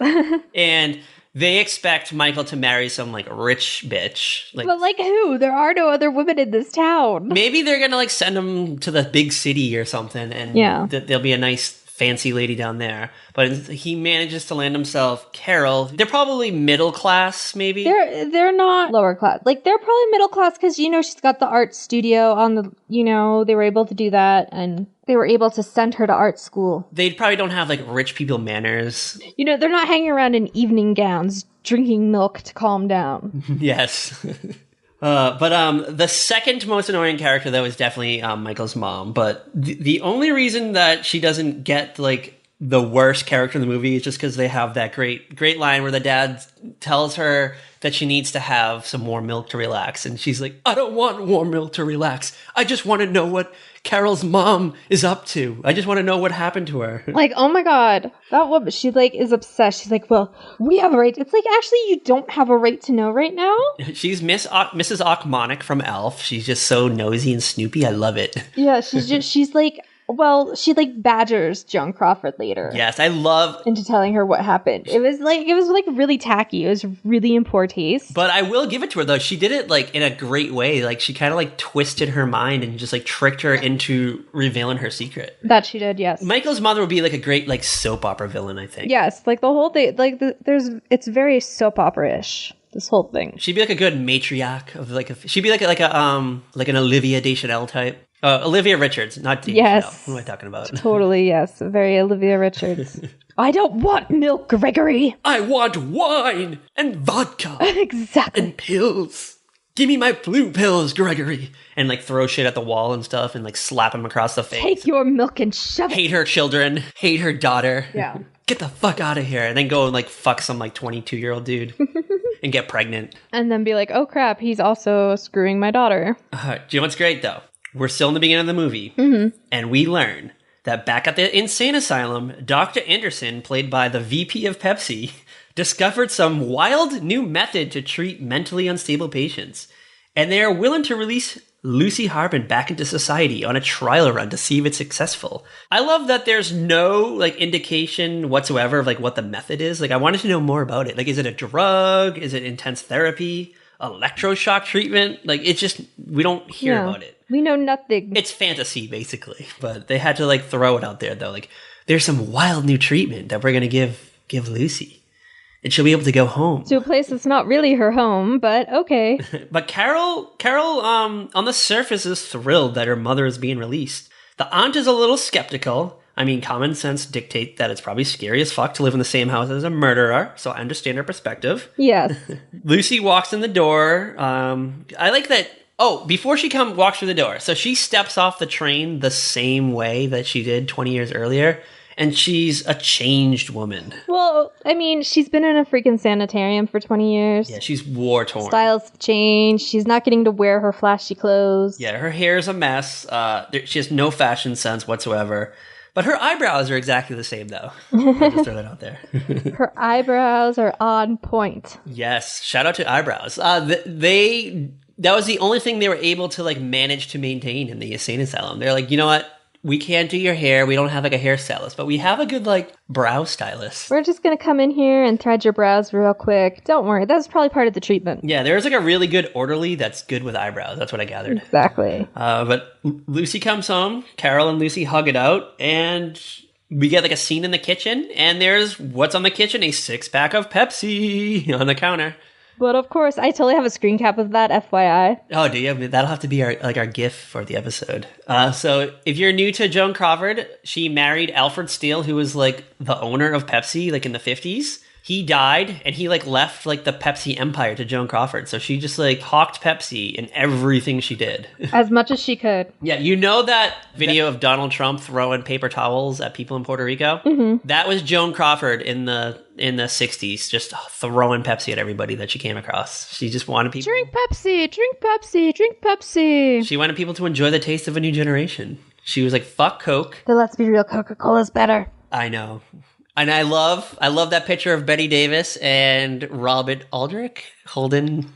And they expect Michael to marry some, like, rich bitch. Like, but, like, who? There are no other women in this town. Maybe they're going to, like, send him to the big city or something. And yeah. There'll be a nice fancy lady down there. But he manages to land himself Carol. They're probably middle class, maybe. They're not lower class. Like, they're probably middle class because, you know, she's got the art studio on the, you know, they were able to do that, and they were able to send her to art school. They probably don't have, like, rich people manners. You know, they're not hanging around in evening gowns drinking milk to calm down. Yes. But the second most annoying character, though, is definitely Michael's mom. But the only reason that she doesn't get, like, the worst character in the movie is just because they have that great line where the dad tells her that she needs to have some more milk to relax. And she's like, I don't want warm milk to relax. I just want to know what Carol's mom is up to. I just want to know what happened to her. Like, oh my God, that woman, she, like, is obsessed. She's like, well, we have a right. It's like, actually, you don't have a right to know right now. She's Mrs. Ochmonic from Elf. She's just so nosy and snoopy. I love it. Yeah, she's like, well, she, like, badgers Joan Crawford later. Yes, I love... into telling her what happened. It was really tacky. It was really in poor taste. But I will give it to her, though. She did it, like, in a great way. Like, she kind of, like, twisted her mind and just, like, tricked her into revealing her secret. That she did, yes. Michael's mother would be, like, a great, like, soap opera villain, I think. Yes, like, the whole thing, like, it's very soap opera-ish. This whole thing. She'd be like a good matriarch of she'd be like an Olivia Deschanel type. Olivia Richards, not Deschanel. Yes. What am I talking about? Totally, yes. Very Olivia Richards. I don't want milk, Gregory. I want wine and vodka. Exactly. And pills. Give me my blue pills, Gregory. And, like, throw shit at the wall and stuff and, like, slap him across the face. Take your milk and shove it. Hate her children. Hate her daughter. Yeah. Get the fuck out of here. And then go and, like, fuck some, like, 22-year-old dude. And get pregnant. And then be like, oh crap, he's also screwing my daughter. Do you know what's great, though? we're still in the beginning of the movie, and we learn that back at the insane asylum, Dr. Anderson, played by the VP of Pepsi, discovered some wild new method to treat mentally unstable patients. And they are willing to release Lucy Harbin back into society on a trial run to see if it's successful. I love that there's no like indication whatsoever of like what the method is. Like I wanted to know more about it. Like, is it a drug? Is it intense therapy? Electroshock treatment? Like it's just, we don't hear about it. We know nothing. It's fantasy basically, but they had to like throw it out there though. Like there's some wild new treatment that we're going to give Lucy. And she'll be able to go home. To a place that's not really her home, but okay. But Carol, on the surface is thrilled that her mother is being released. The aunt is a little skeptical. I mean, common sense dictates that it's probably scary as fuck to live in the same house as a murderer, so I understand her perspective. Yes. Lucy walks in the door. I like that. Oh, before she walks through the door, so she steps off the train the same way that she did 20 years earlier. And she's a changed woman. Well, I mean, she's been in a freaking sanitarium for 20 years. Yeah, she's war-torn. Styles have changed. She's not getting to wear her flashy clothes. Yeah, her hair's a mess. She has no fashion sense whatsoever. But her eyebrows are exactly the same, though. I'll just throw that out there. Her eyebrows are on point. Yes, shout out to eyebrows. That was the only thing they were able to like manage to maintain in the insane asylum. They're like, you know what? We can't do your hair. We don't have like a hairstylist, but we have a good like brow stylist. We're just going to come in here and thread your brows real quick. Don't worry. That's probably part of the treatment. Yeah, there's like a really good orderly that's good with eyebrows. That's what I gathered. Exactly. But Lucy comes home. Carol and Lucy hug it out, and we get like a scene in the kitchen, and there's what's on the kitchen? A 6-pack of Pepsi on the counter. But of course, I totally have a screen cap of that, FYI. Oh, do you? That'll have to be our GIF for the episode. So if you're new to Joan Crawford, she married Alfred Steele, who was like the owner of Pepsi, like in the 50s. He died, and he like left like the Pepsi empire to Joan Crawford. So she just like hawked Pepsi in everything she did. As much as she could. Yeah, you know that video of Donald Trump throwing paper towels at people in Puerto Rico? Mm-hmm. That was Joan Crawford in the 60s, just throwing Pepsi at everybody that she came across. She just wanted people... Drink Pepsi, drink Pepsi, drink Pepsi. She wanted people to enjoy the taste of a new generation. She was like, fuck Coke. But let's be real, Coca-Cola's better. I know. And I love that picture of Betty Davis and Robert Aldrich holding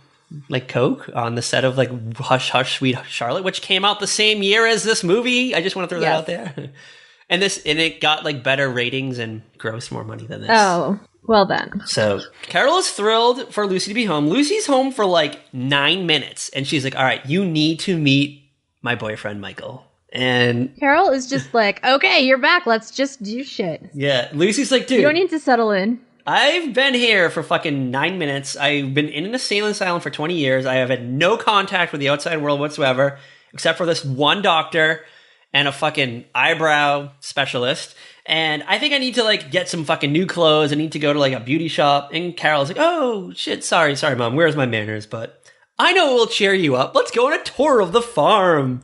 like Coke on the set of like Hush Hush Sweet Charlotte, which came out the same year as this movie. I just want to throw that out there. And it got like better ratings and grossed more money than this. Oh, well then. So Carol is thrilled for Lucy to be home. Lucy's home for like 9 minutes, and she's like, all right, you need to meet my boyfriend, Michael. And Carol is just like, okay, you're back. Let's just do shit. Yeah. Lucy's like, dude, you don't need to settle in. I've been here for fucking 9 minutes. I've been in an asylum for 20 years. I have had no contact with the outside world whatsoever, except for this one doctor and a fucking eyebrow specialist. And I think I need to like get some fucking new clothes. I need to go to like a beauty shop. And Carol's like, oh shit, sorry, mom. Where's my manners? But I know it will cheer you up. Let's go on a tour of the farm.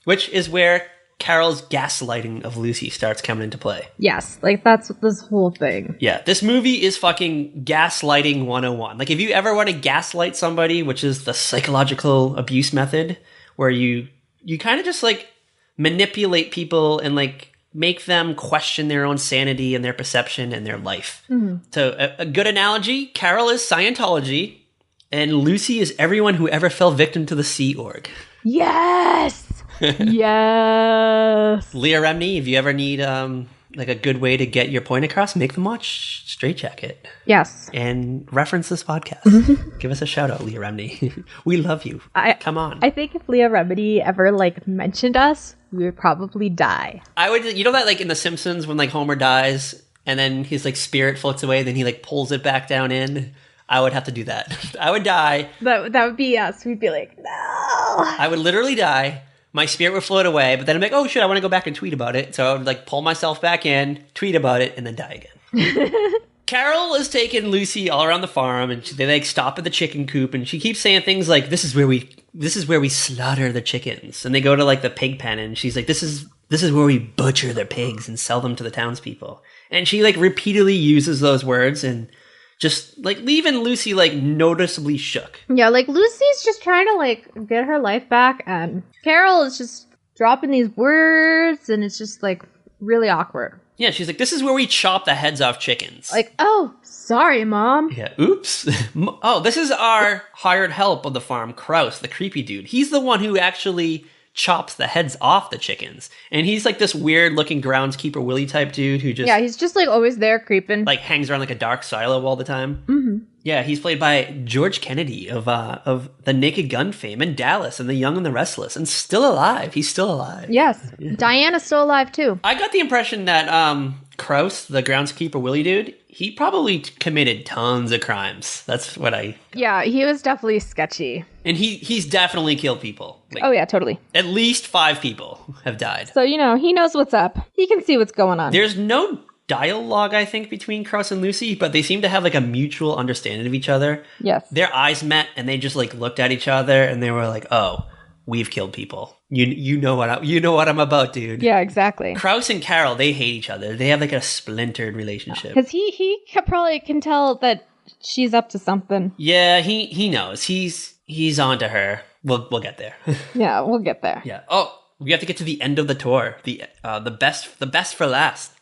Which is where Carol's gaslighting of Lucy starts coming into play. Yes, like that's this whole thing. Yeah, this movie is fucking gaslighting 101. Like if you ever want to gaslight somebody, which is the psychological abuse method, where you kind of just like manipulate people and like make them question their own sanity and their perception and their life. Mm-hmm. So a good analogy, Carol is Scientology and Lucy is everyone who ever fell victim to the Sea Org. Yes! Yes. Leah Remini, if you ever need like a good way to get your point across, make them watch Strait Jacket. Yes. And reference this podcast. Give us a shout out, Leah Remini. We love you. Come on. I think if Leah Remini ever like mentioned us, we would probably die. I would, you know that like in The Simpsons when like Homer dies and then his like spirit floats away, then he like pulls it back down in. I would have to do that. I would die. That would be us. We'd be like, no. I would literally die. My spirit would float away, but then I'm like, oh shit, I want to go back and tweet about it. So I would like pull myself back in, tweet about it, and then die again. Carol is taking Lucy all around the farm, and they like stop at the chicken coop, and she keeps saying things like, this is where we slaughter the chickens. And they go to like the pig pen, and she's like, this is where we butcher their pigs and sell them to the townspeople. And she like repeatedly uses those words and just like leaving Lucy like noticeably shook. Yeah, like Lucy's just trying to like get her life back, and Carol is just dropping these words, and it's just like really awkward. Yeah, she's like, this is where we chop the heads off chickens. Like, oh, sorry, Mom. Yeah, oops. Oh, this is our hired help of the farm, Kraus, the creepy dude. He's the one who actually chops the heads off the chickens. And he's like this weird looking groundskeeper Willie type dude who just... Yeah, he's just like always there creeping. Like hangs around like a dark silo all the time. Mm-hmm. Yeah, he's played by George Kennedy of the Naked Gun fame and Dallas and The Young and the Restless, and still alive. He's still alive. Yes. Yeah. Diana's still alive too. I got the impression that Kraus, the groundskeeper Willie dude, he probably committed tons of crimes. That's what I... Yeah, he was definitely sketchy. And he's definitely killed people. Like, oh yeah, totally. At least 5 people have died. So, he knows what's up. He can see what's going on. There's no dialogue, I think, between Kraus and Lucy, but they seem to have like a mutual understanding of each other. Yes. Their eyes met and they just like looked at each other and they were like, "Oh, we've killed people. You know what I'm about, dude." Yeah, exactly. Kraus and Carol, they hate each other. They have like a splintered relationship. Because he probably can tell that she's up to something. Yeah, he knows. He's onto her. We'll get there. Yeah, we'll get there. Yeah. Oh, we have to get to the end of the tour. The best for last.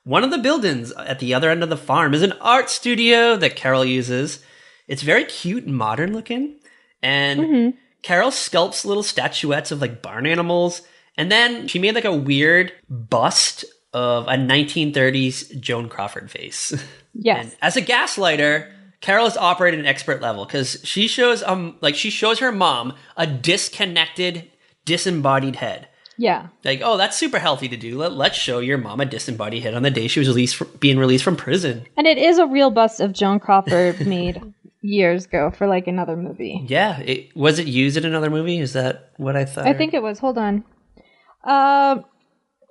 One of the buildings at the other end of the farm is an art studio that Carol uses. It's very cute and modern looking. And Carol sculpts little statuettes of like barn animals. And then she made like a weird bust of a 1930s Joan Crawford face. Yes. And as a gaslighter, Carol is operating at an expert level because she shows her mom a disconnected, disembodied head. Yeah. Like, oh, that's super healthy to do. Let's show your mom a disembodied head on the day she was being released from prison. And it is a real bust of Joan Crawford made years ago for like another movie. Yeah. Was it used in another movie? Is that what I thought? I think it was. Hold on.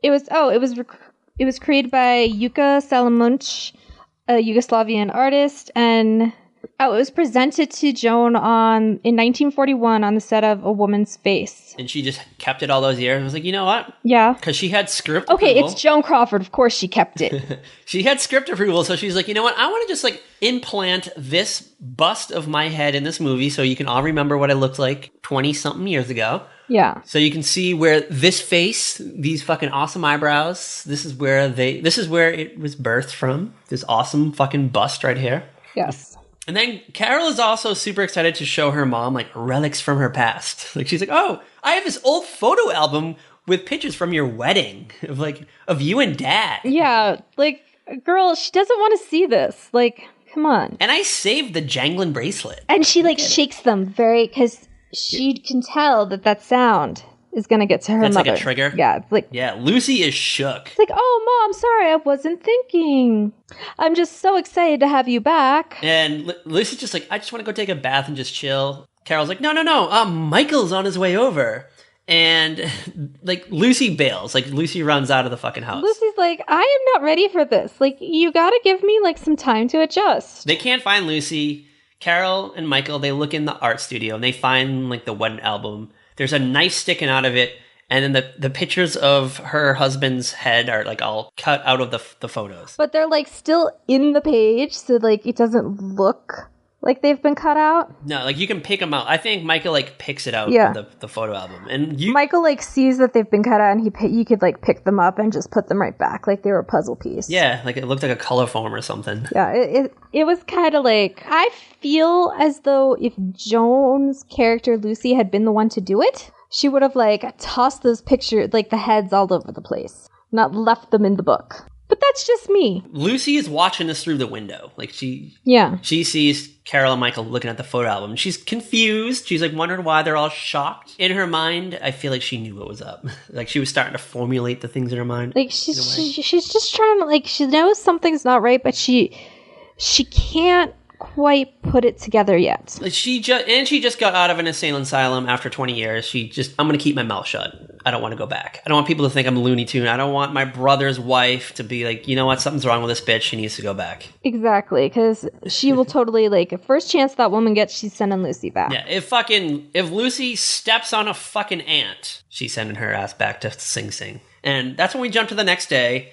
It was created by Yuka Salamunch, a Yugoslavian artist, and it was presented to Joan in 1941 on the set of A Woman's Face. And she just kept it all those years. I was like, you know what? Yeah. Because she had script approval. Okay, it's Joan Crawford. Of course she kept it. She had script approval, so she's like, you know what? I want to just like implant this bust of my head in this movie so you can all remember what I looked like 20-something years ago. Yeah. So you can see where this face, these fucking awesome eyebrows, this is where it was birthed from. This awesome fucking bust right here. Yes. And then Carol is also super excited to show her mom like relics from her past. Like she's like, "Oh, I have this old photo album with pictures from your wedding of you and Dad." Yeah, like girl, she doesn't want to see this. Like, come on. And I saved the jangling bracelet. And she like shakes them because she can tell that sound is going to get to her mother. That's like a trigger? Yeah. It's like, yeah, Lucy is shook. It's like, oh, Mom, sorry, I wasn't thinking. I'm just so excited to have you back. And Lucy's just like, I just want to go take a bath and just chill. Carol's like, no. Michael's on his way over. And like Lucy bails. Like Lucy runs out of the fucking house. Lucy's like, I am not ready for this. Like, you got to give me like some time to adjust. They can't find Lucy. Carol and Michael, they look in the art studio and they find like the wedding album. There's a knife sticking out of it, and then the pictures of her husband's head are like all cut out of the photos. But they're like still in the page, so like it doesn't look like they've been cut out. No, like you can pick them out. I think Michael like picks it out of the photo album, and Michael like sees that they've been cut out, and you could like pick them up and just put them right back, like they were a puzzle piece. Yeah, like it looked like a color form or something. Yeah, it was kind of like, I feel as though if Joan's character Lucy had been the one to do it, she would have like tossed those pictures, like the heads, all over the place, not left them in the book. But that's just me. Lucy is watching this through the window. Like she sees Carol and Michael looking at the photo album. She's confused. She's like wondering why they're all shocked. In her mind, I feel like she knew what was up. Like she was starting to formulate the things in her mind. Like she's just trying to, like, she knows something's not right, but she can't quite put it together yet. She just got out of an insane asylum after 20 years. I'm going to keep my mouth shut. I don't want to go back. I don't want people to think I'm Looney Tune. I don't want my brother's wife to be like, you know what, something's wrong with this bitch. She needs to go back. Exactly, because she will totally, like, first chance that woman gets, she's sending Lucy back. Yeah, if Lucy steps on a fucking ant, she's sending her ass back to Sing Sing. And that's when we jump to the next day.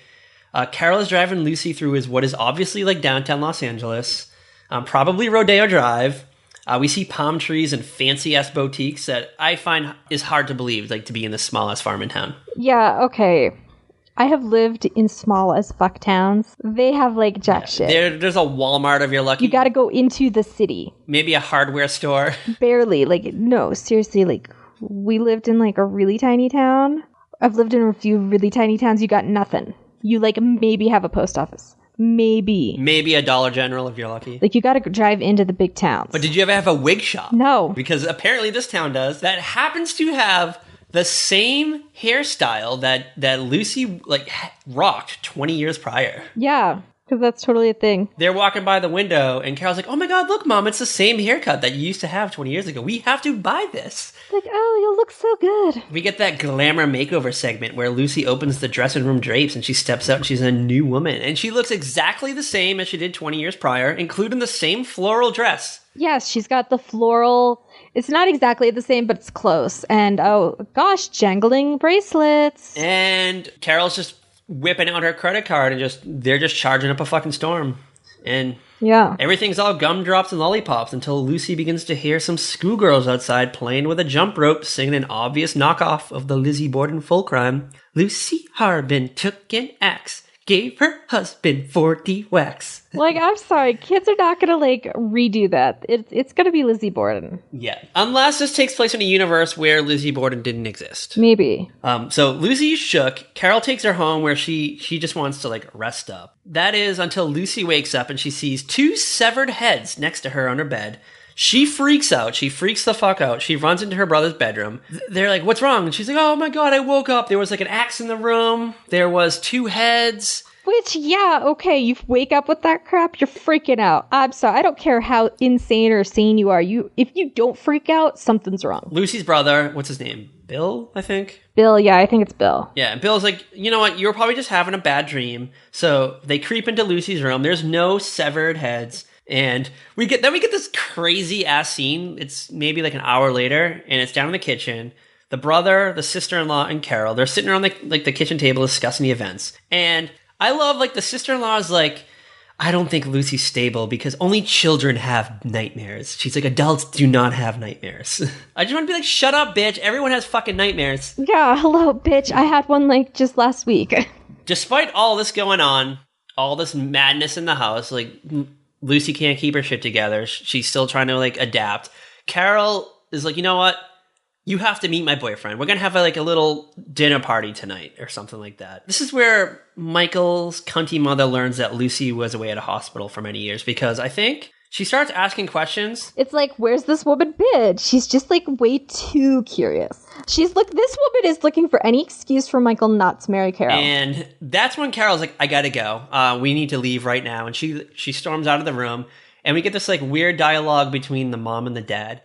Carol is driving Lucy through what is obviously like downtown Los Angeles. Probably Rodeo Drive. We see palm trees and fancy-ass boutiques that I find is hard to believe, like, to be in the small-ass farm in town. Yeah, okay. I have lived in small as fuck towns. They have, like, jack shit. There's a Walmart if you're lucky. You gotta go into the city. Maybe a hardware store. Barely. Like, no, seriously, like, we lived in, like, a really tiny town. I've lived in a few really tiny towns. You got nothing. You, like, maybe have a post office. Maybe a Dollar General if you're lucky. Like, you gotta drive into the big towns. But did you ever have a wig shop? No. Because apparently this town does. That happens to have the same hairstyle that Lucy, like, rocked 20 years prior. Yeah, because that's totally a thing. They're walking by the window, and Carol's like, oh my god, look, Mom, it's the same haircut that you used to have 20 years ago. We have to buy this. Like, oh, you look so good. We get that glamour makeover segment where Lucy opens the dressing room drapes, and she steps out, and she's a new woman. And she looks exactly the same as she did 20 years prior, including the same floral dress. Yes, she's got the floral... It's not exactly the same, but it's close. And, oh, gosh, jangling bracelets. And Carol's just whipping out her credit card and they're just charging up a fucking storm. And yeah, everything's all gumdrops and lollipops until Lucy begins to hear some schoolgirls outside playing with a jump rope, singing an obvious knockoff of the Lizzie Borden full crime. Lucy Harbin took an axe, gave her husband 40 whacks. Like, I'm sorry, kids are not gonna, like, redo that. It's gonna be Lizzie Borden. Yeah. Unless this takes place in a universe where Lizzie Borden didn't exist. Maybe. So Lucy's shook. Carol takes her home where she just wants to, like, rest up. That is until Lucy wakes up and she sees 2 severed heads next to her on her bed. She freaks out. She freaks the fuck out. She runs into her brother's bedroom. They're like, what's wrong? And she's like, oh my god, I woke up. There was, like, an axe in the room. There was 2 heads. Which, yeah, okay, you wake up with that crap, you're freaking out. I'm sorry, I don't care how insane or sane you are. If you don't freak out, something's wrong. Lucy's brother, what's his name? Bill, I think? Bill, yeah, I think it's Bill. Yeah, and Bill's like, you know what, you were probably just having a bad dream. So they creep into Lucy's room. There's no severed heads. And we get this crazy ass scene. It's maybe like an hour later, and it's down in the kitchen. The brother, the sister-in-law, and Carol, they're sitting around the kitchen table discussing the events. And I love, like, the sister-in-law is like, I don't think Lucy's stable because only children have nightmares. She's like, adults do not have nightmares. I just want to be like, shut up, bitch. Everyone has fucking nightmares. Yeah, hello, bitch. I had one, like, just last week. Despite all this going on, all this madness in the house, like, Lucy can't keep her shit together. She's still trying to, like, adapt. Carol is like, you know what? You have to meet my boyfriend. We're going to have a little dinner party tonight or something like that. This is where Michael's cunty mother learns that Lucy was away at a hospital for many years because I think she starts asking questions. It's like, where's this woman been? She's just, like, way too curious. This woman is looking for any excuse for Michael not to marry Carol. And that's when Carol's like, I gotta go. We need to leave right now. And she storms out of the room. And we get this, like, weird dialogue between the mom and the dad.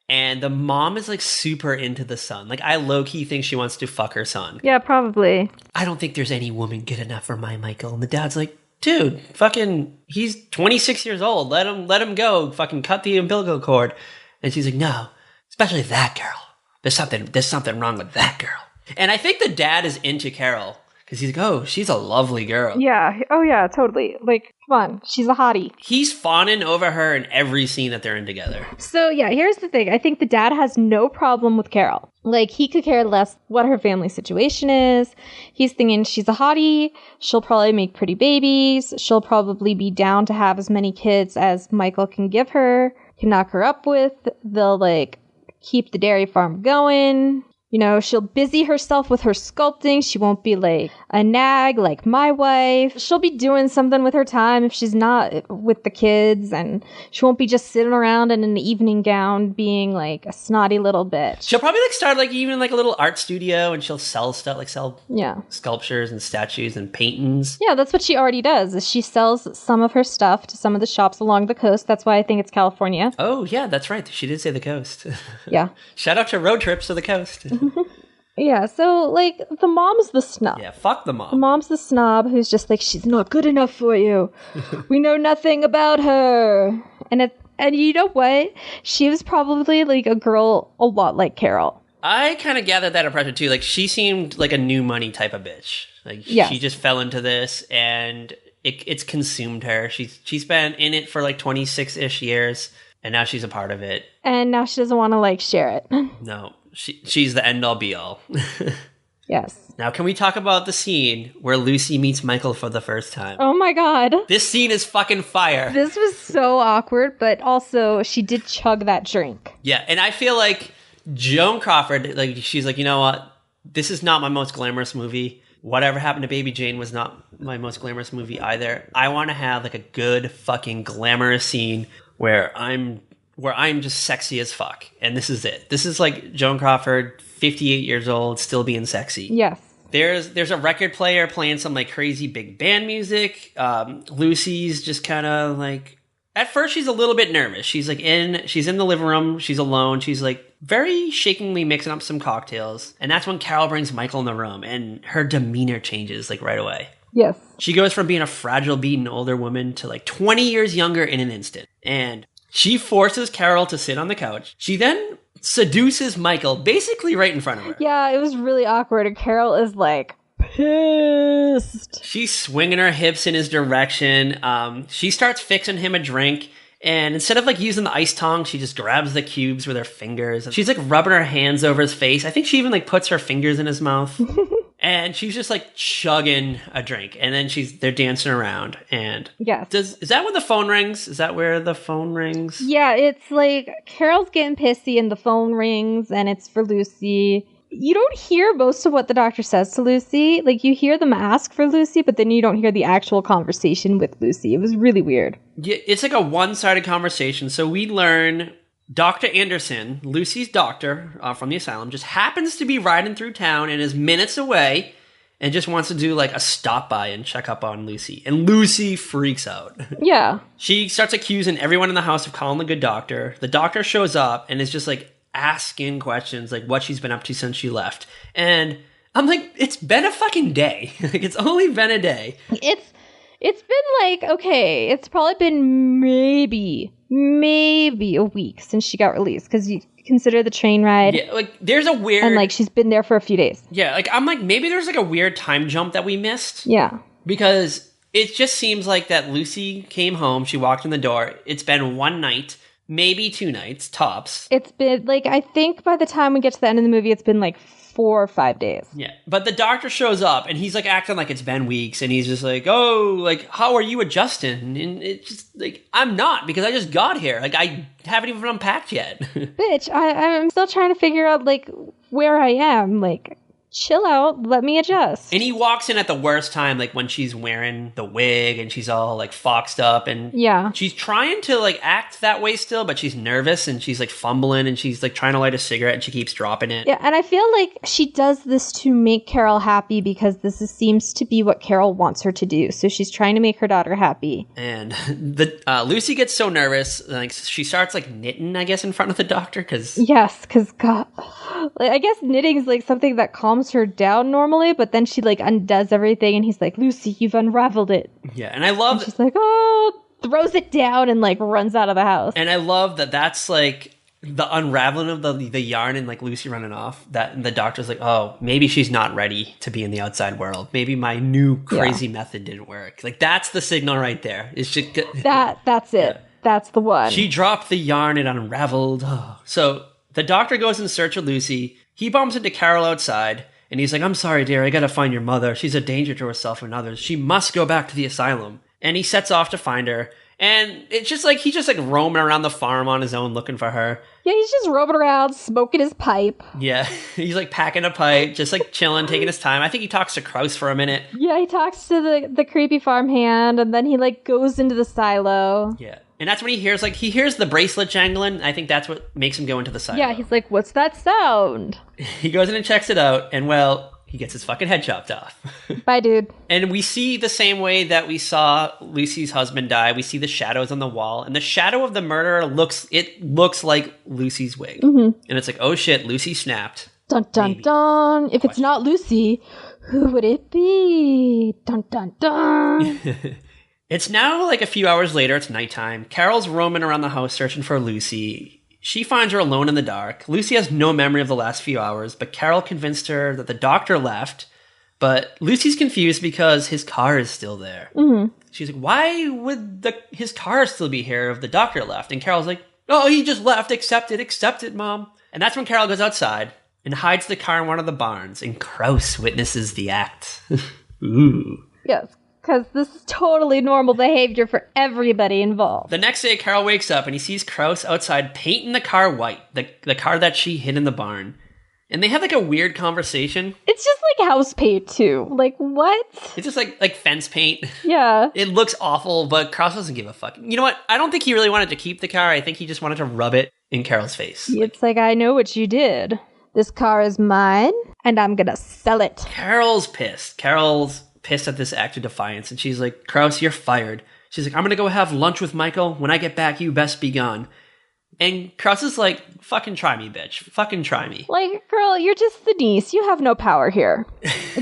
And the mom is, like, super into the son. Like, I low-key think she wants to fuck her son. Yeah, probably. I don't think there's any woman good enough for my Michael. And the dad's like, dude, fucking, he's 26 years old. Let him go. Fucking cut the umbilical cord. And she's like, no, especially that girl. There's something wrong with that girl. And I think the dad is into Carol. Because he's like, oh, she's a lovely girl. Yeah. Oh, yeah, totally. Like, come on. She's a hottie. He's fawning over her in every scene that they're in together. So, yeah, here's the thing. I think the dad has no problem with Carol. Like, he could care less what her family situation is. He's thinking she's a hottie. She'll probably make pretty babies. She'll probably be down to have as many kids as Michael can give her, can knock her up with. They'll, like, keep the dairy farm going. You know, she'll busy herself with her sculpting. She won't be like a nag like my wife. She'll be doing something with her time if she's not with the kids. And she won't be just sitting around in an evening gown being like a snotty little bitch. She'll probably like start like even like a little art studio and she'll sell stuff, like sell yeah sculptures and statues and paintings. Yeah, that's what she already does. Is she sells some of her stuff to some of the shops along the coast. That's why I think it's California. Oh, yeah, that's right. She did say the coast. Yeah. Shout out to road trips to the coast. Yeah, so, like, the mom's the snob. Yeah, fuck the mom. The mom's the snob who's just like, she's not good enough for you. We know nothing about her. And you know what? She was probably, like, a girl a lot like Carol. I kind of gathered that impression, too. Like, she seemed like a new money type of bitch. Like, yes. She just fell into this, and it's consumed her. She's been in it for, like, 26-ish years. And now she's a part of it. And now she doesn't want to, like, share it. No, she's the end-all be-all. Yes. Now, can we talk about the scene where Lucy meets Michael for the first time? Oh my god. This scene is fucking fire. This was so awkward, but also she did chug that drink. Yeah, and I feel like Joan Crawford, like, she's like, you know what? This is not my most glamorous movie. Whatever Happened to Baby Jane was not my most glamorous movie either. I want to have like a good fucking glamorous scene where I'm just sexy as fuck. And this is it. This is like Joan Crawford, 58 years old, still being sexy. Yes. There's a record player playing some like crazy big band music. Lucy's just kind of like, at first she's a little bit nervous. She's in the living room. She's alone. She's like very shakingly mixing up some cocktails. And that's when Carol brings Michael in the room and her demeanor changes like right away. Yes. She goes from being a fragile, beaten older woman to like 20 years younger in an instant. And she forces Carol to sit on the couch. She then seduces Michael basically right in front of her. Yeah, it was really awkward. And Carol is like pissed. She's swinging her hips in his direction. She starts fixing him a drink. And instead of like using the ice tongs, she just grabs the cubes with her fingers. She's like rubbing her hands over his face. I think she even like puts her fingers in his mouth. And she's just like chugging a drink. And then they're dancing around. And yes. Is that when the phone rings? Is that where the phone rings? Yeah, it's like Carol's getting pissy and the phone rings and it's for Lucy. You don't hear most of what the doctor says to Lucy. Like, you hear them ask for Lucy, but then you don't hear the actual conversation with Lucy. It was really weird. Yeah, it's like a one-sided conversation. So we learn Dr. Anderson, Lucy's doctor from the asylum, just happens to be riding through town and is minutes away and just wants to do like a stop by and check up on Lucy. And Lucy freaks out. Yeah. She starts accusing everyone in the house of calling the good doctor. The doctor shows up and is just like asking questions like what she's been up to since she left. And I'm like, it's been a fucking day. Like, it's only been a day. It's been like, okay, it's probably been maybe a week since she got released, because you consider the train ride. Yeah, like there's a weird, and like she's been there for a few days. Yeah, like I'm like, maybe there's like a weird time jump that we missed. Yeah. Because it just seems like that Lucy came home, she walked in the door, it's been one night, maybe 2 nights, tops. It's been, like, I think by the time we get to the end of the movie, it's been, like, 4 or 5 days. Yeah, but the doctor shows up, and he's, like, acting like it's been weeks, and he's just like, oh, like, how are you adjusting? And it's just, like, I'm not, because I just got here. Like, I haven't even unpacked yet. Bitch, I'm still trying to figure out, like, where I am. Like, chill out, let me adjust. And he walks in at the worst time, like when she's wearing the wig and she's all like foxed up, and yeah, she's trying to like act that way still, but she's nervous and she's like fumbling and she's like trying to light a cigarette and she keeps dropping it. Yeah, and I feel like she does this to make Carol happy because seems to be what Carol wants her to do. So she's trying to make her daughter happy. And Lucy gets so nervous, like she starts like knitting, I guess, in front of the doctor because God, like, I guess knitting is like something that calms her down normally, but then she like undoes everything and he's like, Lucy, you've unraveled it. Yeah, and I love she's like, oh, throws it down and like runs out of the house. And I love that that's like the unraveling of the yarn and like Lucy running off, that the doctor's like, oh, maybe she's not ready to be in the outside world, maybe my new crazy method didn't work. Like that's the signal right there. It's just that's it. Yeah. That's the one. She dropped the yarn and unraveled. Oh. So the doctor goes in search of Lucy. He bumps into Carol outside, and he's like, I'm sorry, dear, I gotta find your mother. She's a danger to herself and others. She must go back to the asylum. And he sets off to find her. And it's just like, he's just like roaming around the farm on his own looking for her. Yeah, he's just roaming around, smoking his pipe. Yeah, he's like packing a pipe, just like chilling, taking his time. I think he talks to Kraus for a minute. Yeah, he talks to the creepy farmhand, and then he like goes into the silo. Yeah. And that's when he hears the bracelet jangling. I think that's what makes him go into the silo. Yeah, he's like, what's that sound? He goes in and checks it out, and well, he gets his fucking head chopped off. Bye, dude. And we see the same way that we saw Lucy's husband die. We see the shadows on the wall, and the shadow of the murderer looks like Lucy's wig. Mm-hmm. And it's like, oh shit, Lucy snapped. Dun dun Maybe. Dun. If it's not Lucy, who would it be? Dun dun dun. It's now like a few hours later. It's nighttime. Carol's roaming around the house searching for Lucy. She finds her alone in the dark. Lucy has no memory of the last few hours, but Carol convinced her that the doctor left. But Lucy's confused because his car is still there. Mm-hmm. She's like, why would his car still be here if the doctor left? And Carol's like, Oh, he just left. Accept it, Mom. And that's when Carol goes outside and hides the car in one of the barns, and Krauss witnesses the act. Ooh. Yes, because this is totally normal behavior for everybody involved. The next day, Carol wakes up and he sees Krauss outside painting the car white, the car that she hid in the barn. And they have like a weird conversation. It's just like house paint too. Like, what? It's just like fence paint. Yeah. It looks awful, but Krauss doesn't give a fuck. You know what? I don't think he really wanted to keep the car. I think he just wanted to rub it in Carol's face. It's like, I know what you did. This car is mine, and I'm gonna sell it. Carol's pissed. Carol's pissed at this act of defiance, and she's like, Krauss, you're fired. She's like, I'm gonna go have lunch with Michael. When I get back, you best be gone. And Krauss is like, fucking try me, bitch. Fucking try me. Like, girl, you're just the niece. You have no power here.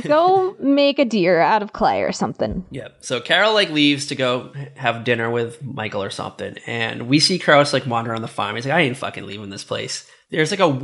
Go make a deer out of clay or something. Yeah. So Carol like leaves to go have dinner with Michael or something. And we see Krauss like wander on the farm. He's like, I ain't fucking leaving this place. There's like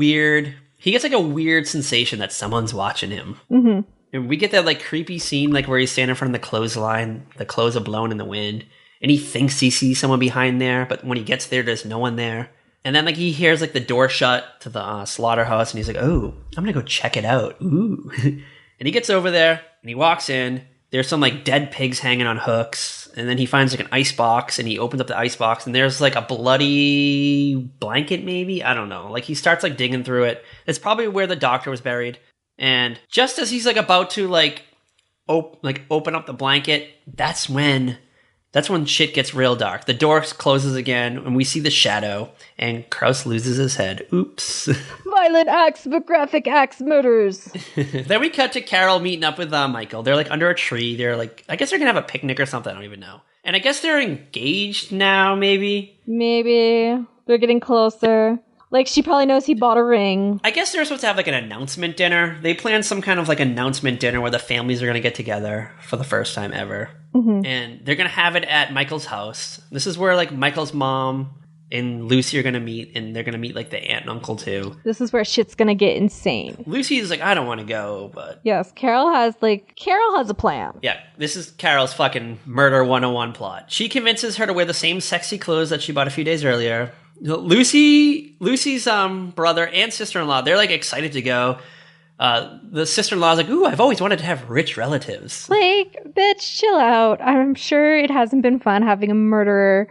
he gets like a weird sensation that someone's watching him. Mm-hmm. And we get that like creepy scene like where he's standing in front of the clothesline. The clothes are blown in the wind. And he thinks he sees someone behind there. But when he gets there, there's no one there. And then, like, he hears, like, the door shut to the slaughterhouse, and he's like, oh, I'm gonna go check it out. Ooh. And he gets over there, and he walks in. There's some, like, dead pigs hanging on hooks. And then he finds, like, an ice box, and he opens up the ice box, and there's, like, a bloody blanket, maybe? I don't know. Like, he starts, like, digging through it. It's probably where the doctor was buried. And just as he's, like, about to, like open up the blanket, that's when shit gets real dark. The door closes again, and we see the shadow, and Krauss loses his head. Oops. Violent acts, but graphic acts, murders. Then we cut to Carol meeting up with Michael. They're, like, under a tree. They're, like, I guess they're gonna have a picnic or something. I don't even know. And I guess they're engaged now, maybe? Maybe. They're getting closer. Like, she probably knows he bought a ring. I guess they're supposed to have, like, an announcement dinner. They planned some kind of, like, announcement dinner where the families are going to get together for the first time ever. Mm-hmm. And they're going to have it at Michael's house. This is where, like, Michael's mom and Lucy are going to meet, and they're going to meet, like, the aunt and uncle, too. This is where shit's going to get insane. Lucy's like, I don't want to go, but... Yes, Carol has a plan. Yeah, this is Carol's fucking murder 101 plot. She convinces her to wear the same sexy clothes that she bought a few days earlier. Lucy's brother and sister-in-law, they're like excited to go. The sister-in-law's like, ooh, I've always wanted to have rich relatives. Like, bitch, chill out. I'm sure it hasn't been fun having a murderer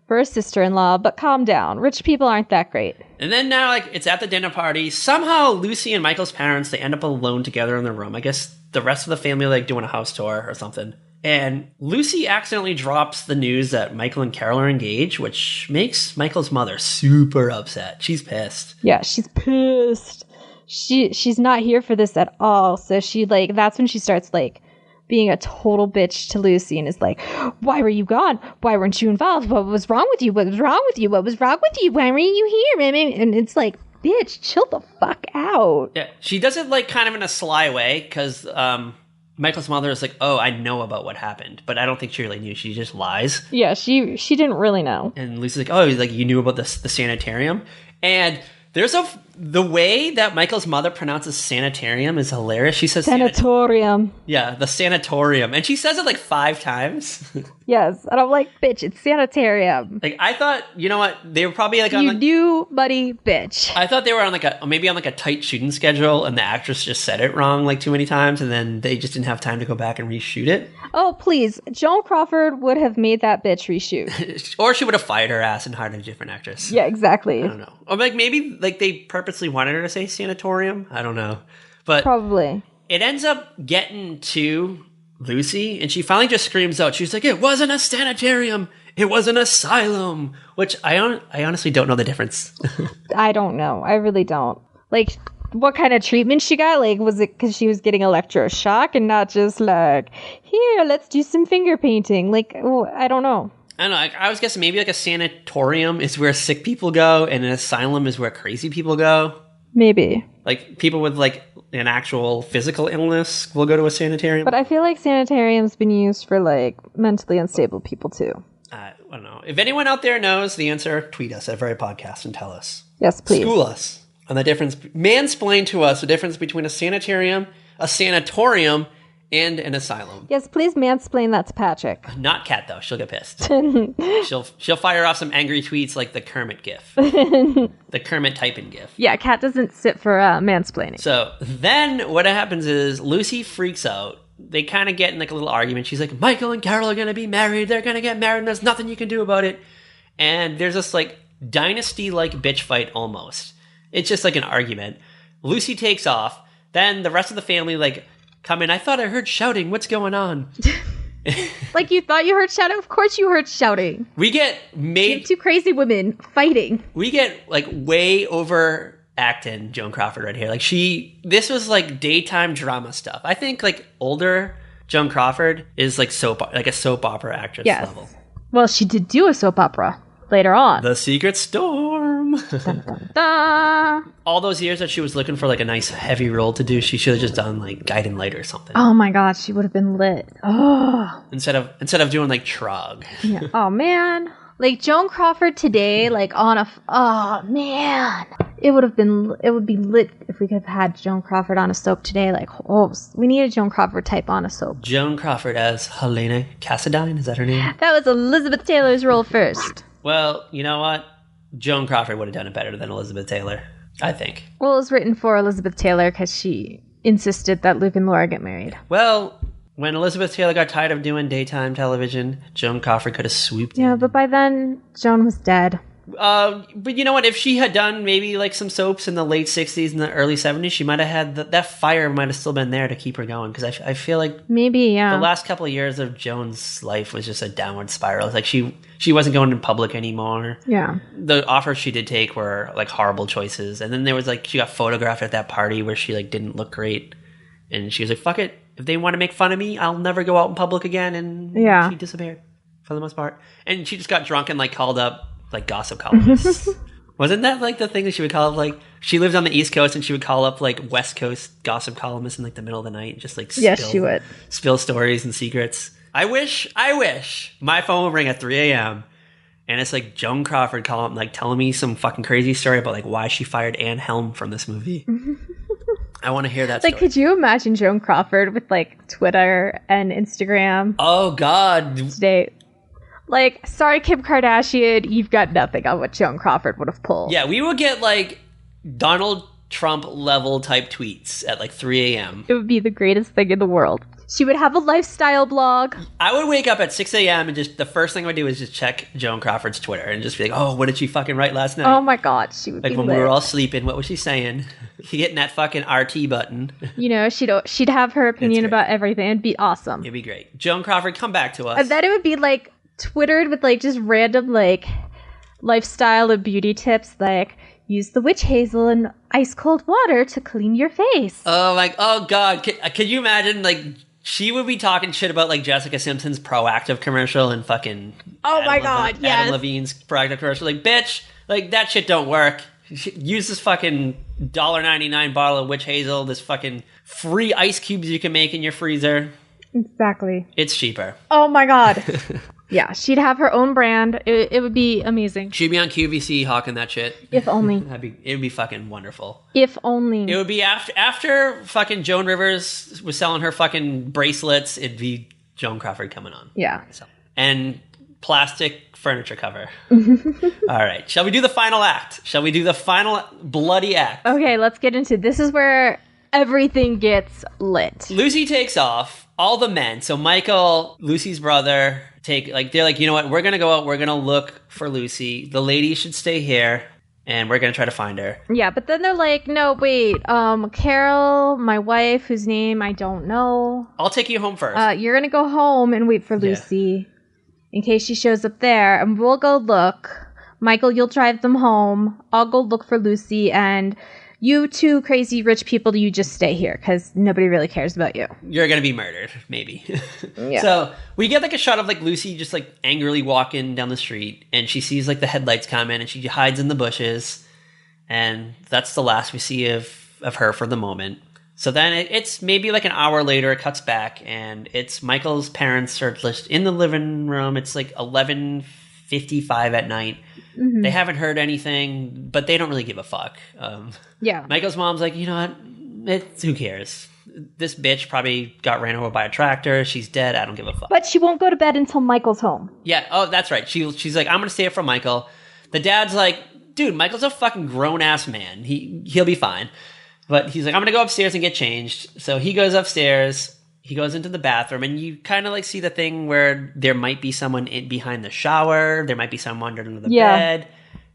for a sister-in-law, but calm down. Rich people aren't that great. And then now, like, it's at the dinner party. Somehow Lucy and Michael's parents, they end up alone together in the room. I guess the rest of the family, like, doing a house tour or something. And Lucy accidentally drops the news that Michael and Carol are engaged, which makes Michael's mother super upset. She's pissed. Yeah, she's pissed. She's not here for this at all. So she, like, that's when she starts, like, being a total bitch to Lucy and is like, why were you gone? Why weren't you involved? What was wrong with you? What was wrong with you? What was wrong with you? Why weren't you here? And it's like, bitch, chill the fuck out. Yeah, she does it, like, kind of in a sly way, because, Michael's mother is like, oh, I know about what happened, but I don't think she really knew. She just lies. Yeah, she didn't really know. And Lucy's like, oh, like you knew about the sanitarium? And there's the way that Michael's mother pronounces sanitarium is hilarious. She says sanatorium. Yeah, the sanatorium. And she says it like 5 times. Yes. And I'm like, bitch, it's sanitarium. Like, I thought, you know what? They were probably like on... You do, buddy, bitch. I thought they were on like maybe on like a tight shooting schedule, and the actress just said it wrong like too many times, and then they just didn't have time to go back and reshoot it. Oh, please. Joan Crawford would have made that bitch reshoot. Or she would have fired her ass and hired a different actress. Yeah, exactly. I don't know. Or like maybe like they purposely wanted her to say sanatorium. I don't know. But probably. It ends up getting to Lucy, and she finally just screams out. She's like, it wasn't a sanitarium. It was an asylum. Which I honestly don't know the difference. I don't know. I really don't. Like, what kind of treatment she got? Like, was it because she was getting electroshock and not just like, here, let's do some finger painting? Like, oh, I don't know. I don't know. I was guessing maybe like a sanatorium is where sick people go, and an asylum is where crazy people go. Maybe. Like, people with like an actual physical illness will go to a sanitarium. But I feel like sanitarium's been used for like mentally unstable people too. I don't know. If anyone out there knows the answer, tweet us at Very Podcast and tell us. Yes, please. School us on the difference. Mansplain to us the difference between a sanitarium, a sanatorium, and an asylum. Yes, please mansplain that to Patrick. Not Kat, though. She'll get pissed. She'll fire off some angry tweets like the Kermit gif. The Kermit typing gif. Yeah, Kat doesn't sit for mansplaining. So then what happens is Lucy freaks out. They kind of get in like a little argument. She's like, Michael and Carol are going to be married. They're going to get married and there's nothing you can do about it. And there's this like dynasty-like bitch fight almost. It's just like an argument. Lucy takes off. Then the rest of the family like come in. I thought I heard shouting. What's going on? Like you thought you heard shouting? Of course you heard shouting. We get two crazy women fighting. We get like way overacting Joan Crawford right here. Like this was like daytime drama stuff. I think like older Joan Crawford is like a soap opera actress level. Well, she did do a soap opera later on. The Secret Storm. Dun, dun, dun. All those years that she was looking for like a nice heavy role to do, she should have just done like Guiding Light or something. Oh my god, she would have been lit. Oh. Instead of doing like Trog. Yeah. Oh man. Like Joan Crawford today, like oh man. It would be lit if we could have had Joan Crawford on a soap today. Like, we need a Joan Crawford type on a soap. Joan Crawford as Helena Cassadine, is that her name? That was Elizabeth Taylor's role first. Well, you know what? Joan Crawford would have done it better than Elizabeth Taylor, I think. Well, it was written for Elizabeth Taylor because she insisted that Luke and Laura get married. Well, when Elizabeth Taylor got tired of doing daytime television, Joan Crawford could have swooped in. Yeah, but by then, Joan was dead. But you know what? If she had done maybe like some soaps in the late 60s and the early 70s, she might have had that fire might have still been there to keep her going. Because I feel like maybe, yeah, the last couple of years of Joan's life was just a downward spiral. It's like she wasn't going in public anymore. Yeah. The offers she did take were like horrible choices. And then there was like, she got photographed at that party where she like didn't look great. And she was like, fuck it. If they want to make fun of me, I'll never go out in public again. And she disappeared for the most part. And she just got drunk and like called up like gossip columnists. Wasn't that like the thing that she would call up? Like she lived on the East Coast and she would call up like West Coast gossip columnists in like the middle of the night and just like she would spill stories and secrets. I wish my phone would ring at 3 a.m. and it's like Joan Crawford calling, like telling me some fucking crazy story about like why she fired Anne Helm from this movie. I want to hear that story. Like, could you imagine Joan Crawford with like Twitter and Instagram? Oh God. Today. Like, sorry, Kim Kardashian, you've got nothing on what Joan Crawford would have pulled. Yeah, we would get, like, Donald Trump-level type tweets at, like, 3 a.m. It would be the greatest thing in the world. She would have a lifestyle blog. I would wake up at 6 a.m. and just the first thing I would do is just check Joan Crawford's Twitter and just be like, oh, what did she fucking write last night? Oh, my God, she would be like, when lit. we were all sleeping, what was she saying? Hitting that fucking RT button. You know, she'd have her opinion about everything. It'd be awesome. It'd be great. Joan Crawford, come back to us. And then it would be, like, Twittered with like just random like lifestyle and beauty tips like use the witch hazel and ice cold water to clean your face. Oh like oh god, could you imagine like she would be talking shit about like Jessica Simpson's Proactive commercial and fucking Adam Levine's Proactive commercial. Like bitch, like that shit don't work. Use this fucking $1.99 bottle of witch hazel, this fucking free ice cubes you can make in your freezer. Exactly. It's cheaper. Oh my god. Yeah, she'd have her own brand. It would be amazing. She'd be on QVC hawking that shit. If only. It would be fucking wonderful. If only. It would be after fucking Joan Rivers was selling her fucking bracelets, it'd be Joan Crawford coming on. Yeah. And plastic furniture cover. All right. Shall we do the final act? Shall we do the final bloody act? Okay, let's get into this is where everything gets lit. Lucy takes off. All the men, so Michael, Lucy's brother, they're like, you know what, we're going to go out, we're going to look for Lucy. The ladies should stay here, and we're going to try to find her. Yeah, but then they're like, no, wait, Carol, my wife, whose name I don't know. I'll take you home first. You're going to go home and wait for Lucy in case she shows up there, and we'll go look. Michael, you'll drive them home. I'll go look for Lucy, and you two crazy rich people, you just stay here because nobody really cares about you. You're going to be murdered, maybe. Yeah. So we get like a shot of like Lucy just like angrily walking down the street and she sees like the headlights come in and she hides in the bushes. And that's the last we see of her for the moment. So then it's maybe like an hour later, it cuts back and it's Michael's parents are just in the living room. It's like 11:55 at night. Mm-hmm. They haven't heard anything, but they don't really give a fuck. Yeah. Michael's mom's like, you know what? Who cares? this bitch probably got ran over by a tractor. She's dead. I don't give a fuck. But she won't go to bed until Michael's home. Yeah. Oh, that's right. She's like, I'm going to stay up for Michael. The dad's like, dude, Michael's a fucking grown-ass man. He'll be fine. But he's like, I'm going to go upstairs and get changed. So he goes upstairs. He goes into the bathroom, and you kind of like see the thing where there might be someone behind the shower. There might be someone under the bed.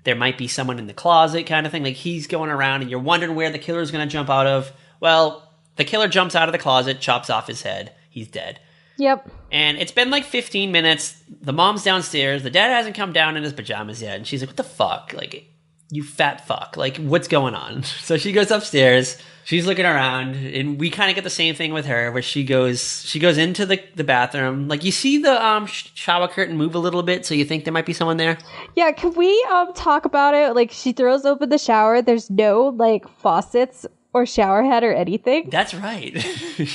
There might be someone in the closet kind of thing. Like, he's going around, and you're wondering where the killer is going to jump out of. Well, the killer jumps out of the closet, chops off his head. He's dead. Yep. And it's been like 15 minutes. The mom's downstairs. The dad hasn't come down in his pajamas yet. And she's like, what the fuck? Like, you fat fuck. Like, what's going on? So she goes upstairs. She's looking around. And we kind of get the same thing with her, where she goes into the bathroom. Like, you see the shower curtain move a little bit, so you think there might be someone there. Yeah, can we talk about it? Like, she throws open the shower. There's no, like, faucets or shower head or anything. That's right.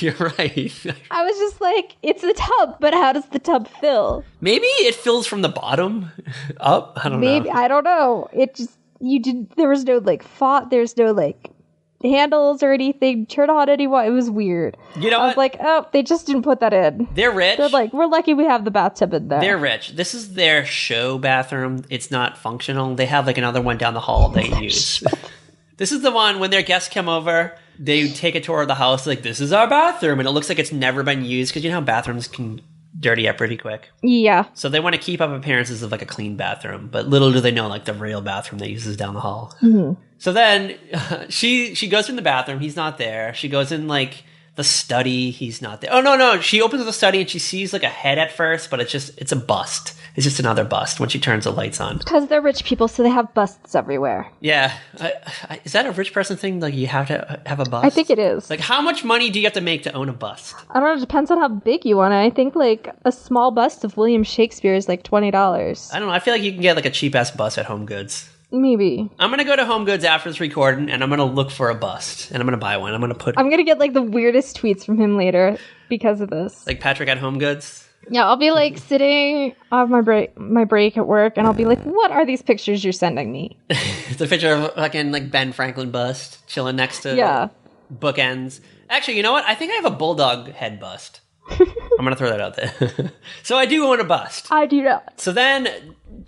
You're right. I was just like, it's a tub, but how does the tub fill? Maybe it fills from the bottom up. I don't know. I don't know. It just, there was no, like, there's no, like, handles or anything. Turn on anyone. It was weird. You know I was like, oh, they just didn't put that in. They're rich. They're like, we're lucky we have the bathtub in there. They're rich. This is their show bathroom. It's not functional. They have, like, another one down the hall they use. This is the one when their guests come over, they take a tour of the house, like, this is our bathroom, and it looks like it's never been used, because you know how bathrooms can dirty up pretty quick. Yeah. So they want to keep up appearances of, like, a clean bathroom, but little do they know, like, the real bathroom they use is down the hall. Mm-hmm. So then she goes in the bathroom, he's not there. She goes in, like, the study, he's not there. Oh, no, she opens the study and she sees, like, a head at first, but it's a bust. It's just another bust when she turns the lights on. Because they're rich people, so they have busts everywhere. Yeah. Is that a rich person thing? Like, you have to have a bust? I think it is. Like, how much money do you have to make to own a bust? I don't know. It depends on how big you want it. I think, like, a small bust of William Shakespeare is, like, $20. I don't know. I feel like you can get, like, a cheap-ass bust at Home Goods. Maybe. I'm going to go to Home Goods after this recording, and I'm going to look for a bust. And I'm going to buy one. I'm going to get, like, the weirdest tweets from him later because of this. Like Patrick at Home Goods? Yeah, I'll be, like, sitting off my break at work, and I'll be like, what are these pictures you're sending me? It's a picture of fucking, like, Ben Franklin bust chilling next to bookends. Actually, you know what? I think I have a bulldog head bust. I'm going to throw that out there. So I do own a bust. I do not. So then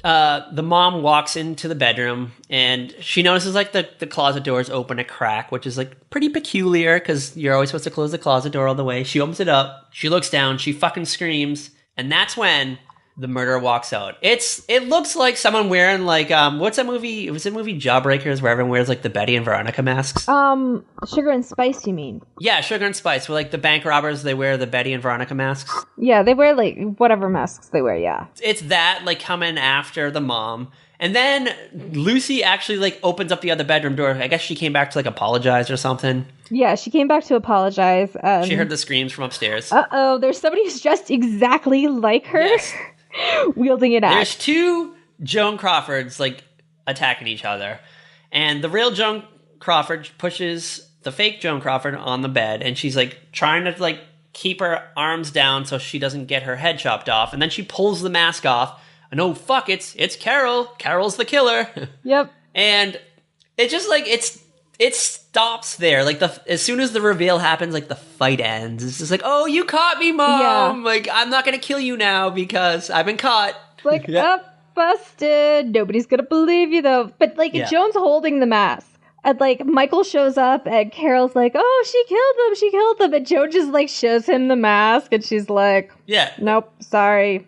the mom walks into the bedroom, and she notices, like, the closet doors open a crack, which is, like, pretty peculiar, because you're always supposed to close the closet door all the way. She opens it up. She looks down. She fucking screams. And that's when the murderer walks out. It looks like someone wearing, like, what's that movie? Was it movie Jawbreakers, where everyone wears, like, the Betty and Veronica masks? Sugar and Spice, you mean? Yeah, Sugar and Spice. Where, like, the bank robbers, they wear the Betty and Veronica masks. Yeah, they wear, like, whatever masks they wear, yeah. It's that, like, coming after the mom. And then Lucy actually, like, opens up the other bedroom door. I guess she came back to, like, apologize or something. Yeah, she came back to apologize. She heard the screams from upstairs. Uh-oh, there's somebody who's dressed exactly like her. Yes. Wielding an axe. There's two Joan Crawfords, like, attacking each other. And the real Joan Crawford pushes the fake Joan Crawford on the bed, and she's, like, trying to, like, keep her arms down so she doesn't get her head chopped off. And then she pulls the mask off. And oh, fuck, it's Carol. Carol's the killer. Yep. And it just, like, it stops there. Like, as soon as the reveal happens, like, the fight ends. It's just like, oh, you caught me, Mom. Yeah. Like, I'm not going to kill you now because I've been caught. Like, busted. Nobody's going to believe you, though. But, like, Joan's holding the mask. And, like, Michael shows up, and Carol's like, oh, she killed them. And Joan just, like, shows him the mask, and she's like, yeah, nope, sorry.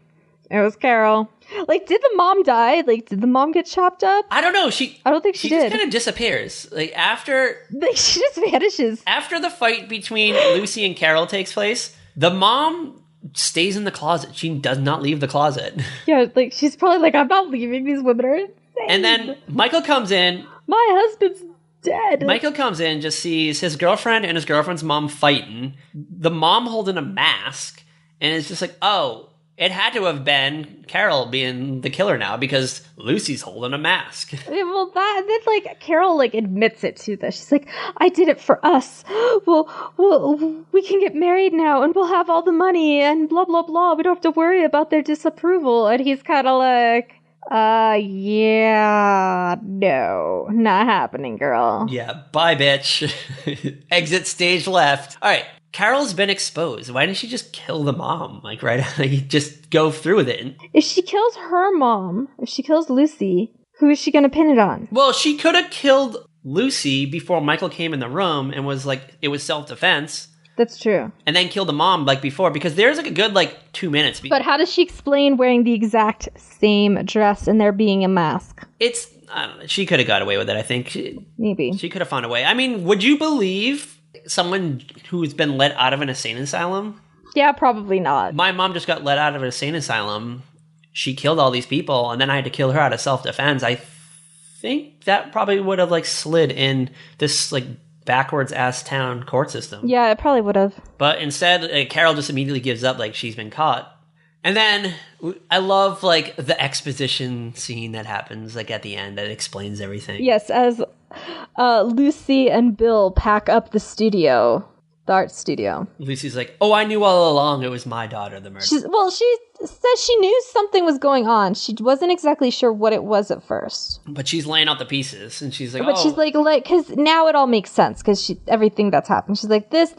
It was Carol. Like, did the mom die? Like, did the mom get chopped up? I don't know. I don't think she did. She just kind of disappears. Like, like, she just vanishes. After the fight between Lucy and Carol takes place, the mom stays in the closet. She does not leave the closet. Yeah, like, she's probably like, I'm not leaving. These women are insane. And then Michael comes in. My husband's dead. Michael comes in, just sees his girlfriend and his girlfriend's mom fighting. The mom holding a mask. And it's just like, oh, it had to have been Carol being the killer now because Lucy's holding a mask. Well, then, like, Carol, like, admits it to this. She's like, I did it for us. Well, we can get married now and we'll have all the money and blah, blah, blah. We don't have to worry about their disapproval. And he's kind of like, Yeah, no, not happening, girl. Yeah, bye, bitch. Exit stage left. All right, Carol's been exposed. Why didn't she just kill the mom? Like, right? Like, just go through with it. If she kills her mom, if she kills Lucy, who is she going to pin it on? Well, she could have killed Lucy before Michael came in the room and was like, it was self-defense. That's true. And then kill the mom like before, because there's like a good like 2 minutes. But how does she explain wearing the exact same dress and there being a mask? I don't know, she could have got away with it, I think. Maybe. She could have found a way. I mean, would you believe someone who's been let out of an insane asylum? Yeah, probably not. My mom just got let out of an insane asylum. She killed all these people, and then I had to kill her out of self-defense. I think that probably would have like slid in this like backwards ass town court system. Yeah, it probably would have. But instead, Carol just immediately gives up, like she's been caught. And then I love like the exposition scene that happens like at the end that explains everything. Yes, as Lucy and Bill pack up the studio, the art studio. Lucy's like, "Oh, I knew all along it was my daughter, the murderer." She says she knew something was going on. She wasn't exactly sure what it was at first. But she's laying out the pieces, and she's like, But she's like, because now it all makes sense, because everything that's happened. She's like, this,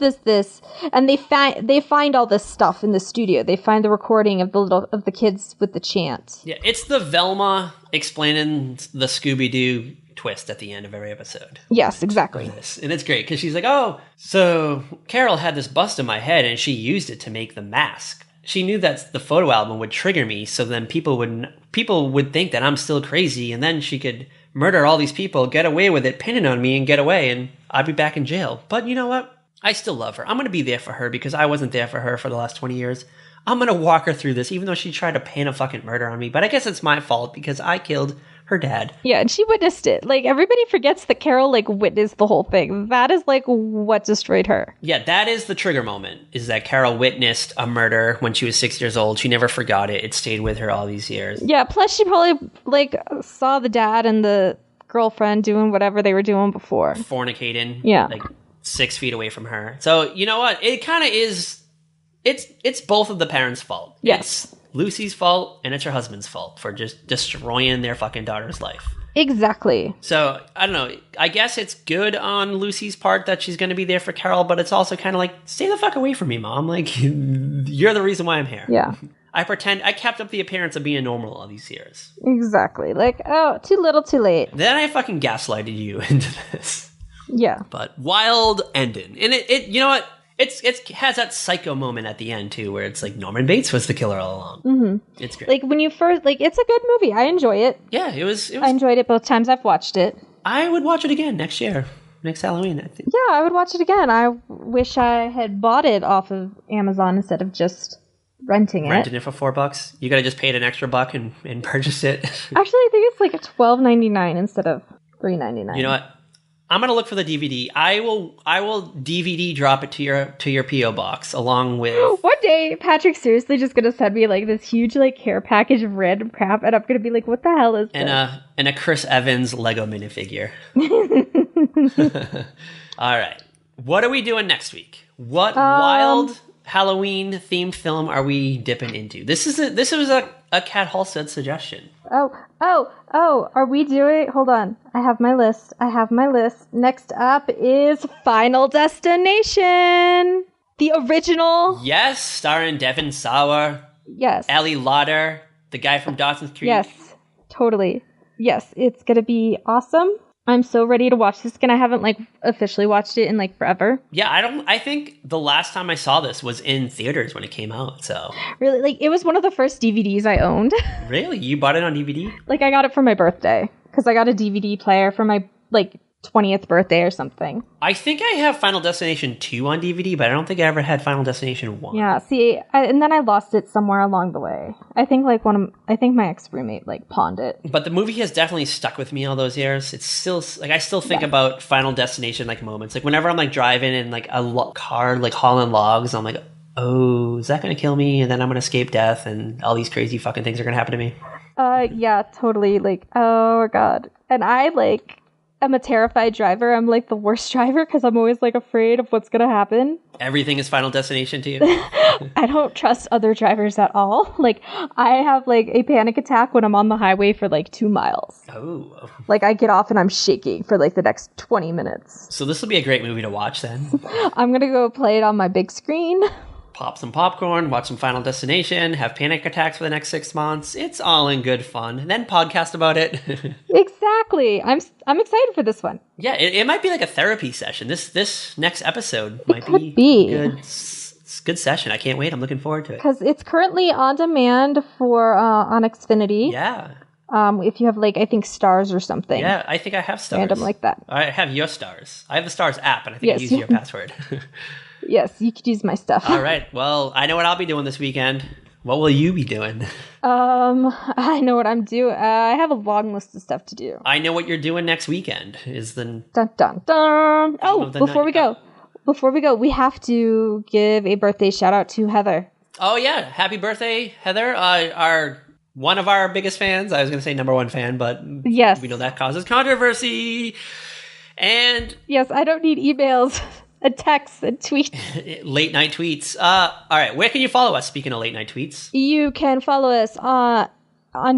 and they find all this stuff in the studio. They find the recording of the kids with the chant. Yeah, it's the Velma explaining the Scooby-Doo twist at the end of every episode. Yes, exactly. And it's great, because she's like, "Oh, so Carol had this bust in my head, and she used it to make the mask. She knew that the photo album would trigger me, so then people would think that I'm still crazy, and then she could murder all these people, get away with it, pin it on me, and get away, and I'd be back in jail. But you know what? I still love her. I'm going to be there for her because I wasn't there for her for the last 20 years. I'm going to walk her through this, even though she tried to pin a fucking murder on me. But I guess it's my fault because I killed her dad." Yeah, and she witnessed it. Like, everybody forgets that Carol, like, witnessed the whole thing. That is, like, what destroyed her. Yeah, that is the trigger moment, is that Carol witnessed a murder when she was 6 years old. She never forgot it. It stayed with her all these years. Yeah, plus she probably, like, saw the dad and the girlfriend doing whatever they were doing before. Fornicating. Yeah. Like 6 feet away from her. So, you know what? It kind of is... It's both of the parents' fault. Yes. It's Lucy's fault, and it's her husband's fault for just destroying their fucking daughter's life. Exactly. So, I don't know. I guess it's good on Lucy's part that she's going to be there for Carol, but it's also kind of like, stay the fuck away from me, Mom. Like, you're the reason why I'm here. Yeah. I kept up the appearance of being normal all these years. Exactly. Like, oh, too little, too late. Then I fucking gaslighted you into this. Yeah. But wild ending. And it you know what? It has that psycho moment at the end, too, where it's like Norman Bates was the killer all along. Mm-hmm. It's great. Like, when you first... Like, it's a good movie. I enjoy it. Yeah, it was... I enjoyed it both times I've watched it. I would watch it again next year. Next Halloween, I think. Yeah, I would watch it again. I wish I had bought it off of Amazon instead of just renting it. Renting it for $4. You gotta just pay it an extra buck and purchase it. Actually, I think it's like $12.99 instead of $3.99. You know what? I'm gonna look for the DVD. I will DVD drop it to your PO box along with. One day, Patrick's seriously just gonna send me like this huge like care package of random crap, and I'm gonna be like, "What the hell is this?" And a Chris Evans Lego minifigure. All right, what are we doing next week? What wild Halloween themed film are we dipping into? This was a Kat Halstead suggestion. Are we doing... Hold on. I have my list. Next up is Final Destination. The original. Yes, starring Devon Sawa. Yes. Ali Lauder, the guy from Dawson's Creek. Yes, totally. Yes, it's going to be awesome. I'm so ready to watch this again. I haven't like officially watched it in like forever. Yeah, I think the last time I saw this was in theaters when it came out, so. Really, like it was one of the first DVDs I owned. Really? You bought it on DVD? Like I got it for my birthday because I got a DVD player for my like 20th birthday or something. I think I have Final Destination 2 on DVD, but I don't think I ever had Final Destination 1. Yeah, see, and then I lost it somewhere along the way. I think like my ex-roommate like pawned it. But the movie has definitely stuck with me all those years. It's still like I still think about Final Destination like moments. Like whenever I'm like driving in like a car like hauling logs, I'm like, "Oh, is that going to kill me? And then I'm going to escape death and all these crazy fucking things are going to happen to me." Yeah, totally. Like, oh god. And I like am a terrified driver. I'm like the worst driver because I'm always like afraid of what's going to happen. Everything is Final Destination to you? I don't trust other drivers at all. Like, I have like a panic attack when I'm on the highway for like 2 miles. Oh. Like, I get off and I'm shaking for like the next 20 minutes. So this will be a great movie to watch then. I'm going to go play it on my big screen. Pop some popcorn, watch some Final Destination, have panic attacks for the next 6 months. It's all in good fun. And then podcast about it. Exactly. I'm excited for this one. Yeah, it might be like a therapy session. This next episode might be a good session. I can't wait. I'm looking forward to it. Because it's currently on demand for on Xfinity. Yeah. If you have like, I think Stars or something. Yeah, I think I have Stars. Random like that. I have your Stars. I have the Stars app, and I think I use your password. Yes, you could use my stuff. All right. Well, I know what I'll be doing this weekend. What will you be doing? I know what I'm doing. I have a long list of stuff to do. I know what you're doing next weekend. Is the dun dun dun. Oh, before we go, we have to give a birthday shout out to Heather. Oh yeah, happy birthday, Heather! One of our biggest fans. I was going to say number one fan, but yes, we know that causes controversy. And yes, I don't need emails. And texts and tweets. Late night tweets. All right, where can you follow us, speaking of late night tweets? You can follow us on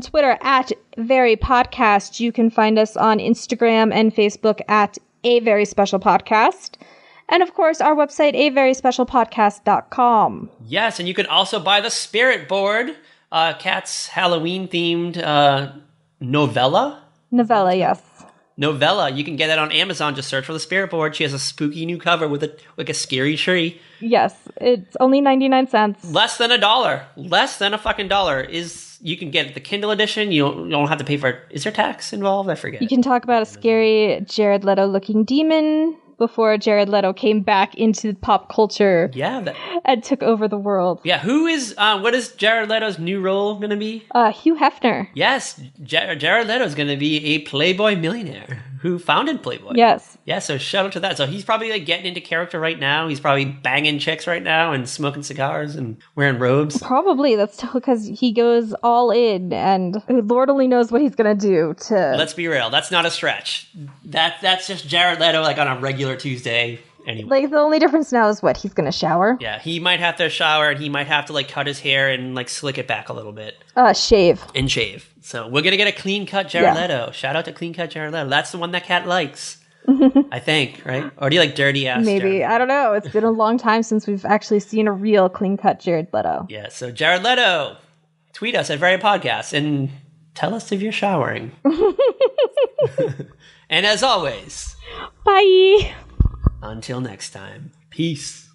Twitter at Very Podcast. You can find us on Instagram and Facebook at A Very Special Podcast. And of course, our website, averyspecialpodcast.com. Yes, and you can also buy the Spirit Board, Kat's Halloween-themed novella. Novella, yes. Novella. You can get that on Amazon. Just search for the Spirit Board. She has a spooky new cover with a scary tree. Yes, it's only 99 cents. Less than $1. Less than a fucking dollar you can get the Kindle edition. You don't have to pay for it. Is there tax involved? I forget. You can talk about a scary Jared Leto looking demon before Jared Leto came back into pop culture. Yeah, and took over the world. Yeah, what is Jared Leto's new role going to be? Hugh Hefner. Yes, Jared Leto is going to be a Playboy millionaire who founded Playboy. Yes. Yeah, so shout out to that. So he's probably like getting into character right now. He's probably banging chicks right now and smoking cigars and wearing robes. Probably. That's because he goes all in, and Lord only knows what he's going to do to... Let's be real. That's not a stretch. That's just Jared Leto like on a regular Tuesday. Anyway. Like, the only difference now is what? He's going to shower? Yeah, he might have to shower, and he might have to like cut his hair and like slick it back a little bit. Shave. And shave. So we're going to get a clean cut Jared Leto. Shout out to clean cut Jared Leto. That's the one that Kat likes. I think, right? Or do you like dirty ass? Maybe. I don't know. It's been a long time since we've actually seen a real clean cut Jared Leto. Yeah, so Jared Leto, tweet us at Very Podcast and tell us if you're showering. And as always, bye. Until next time, peace.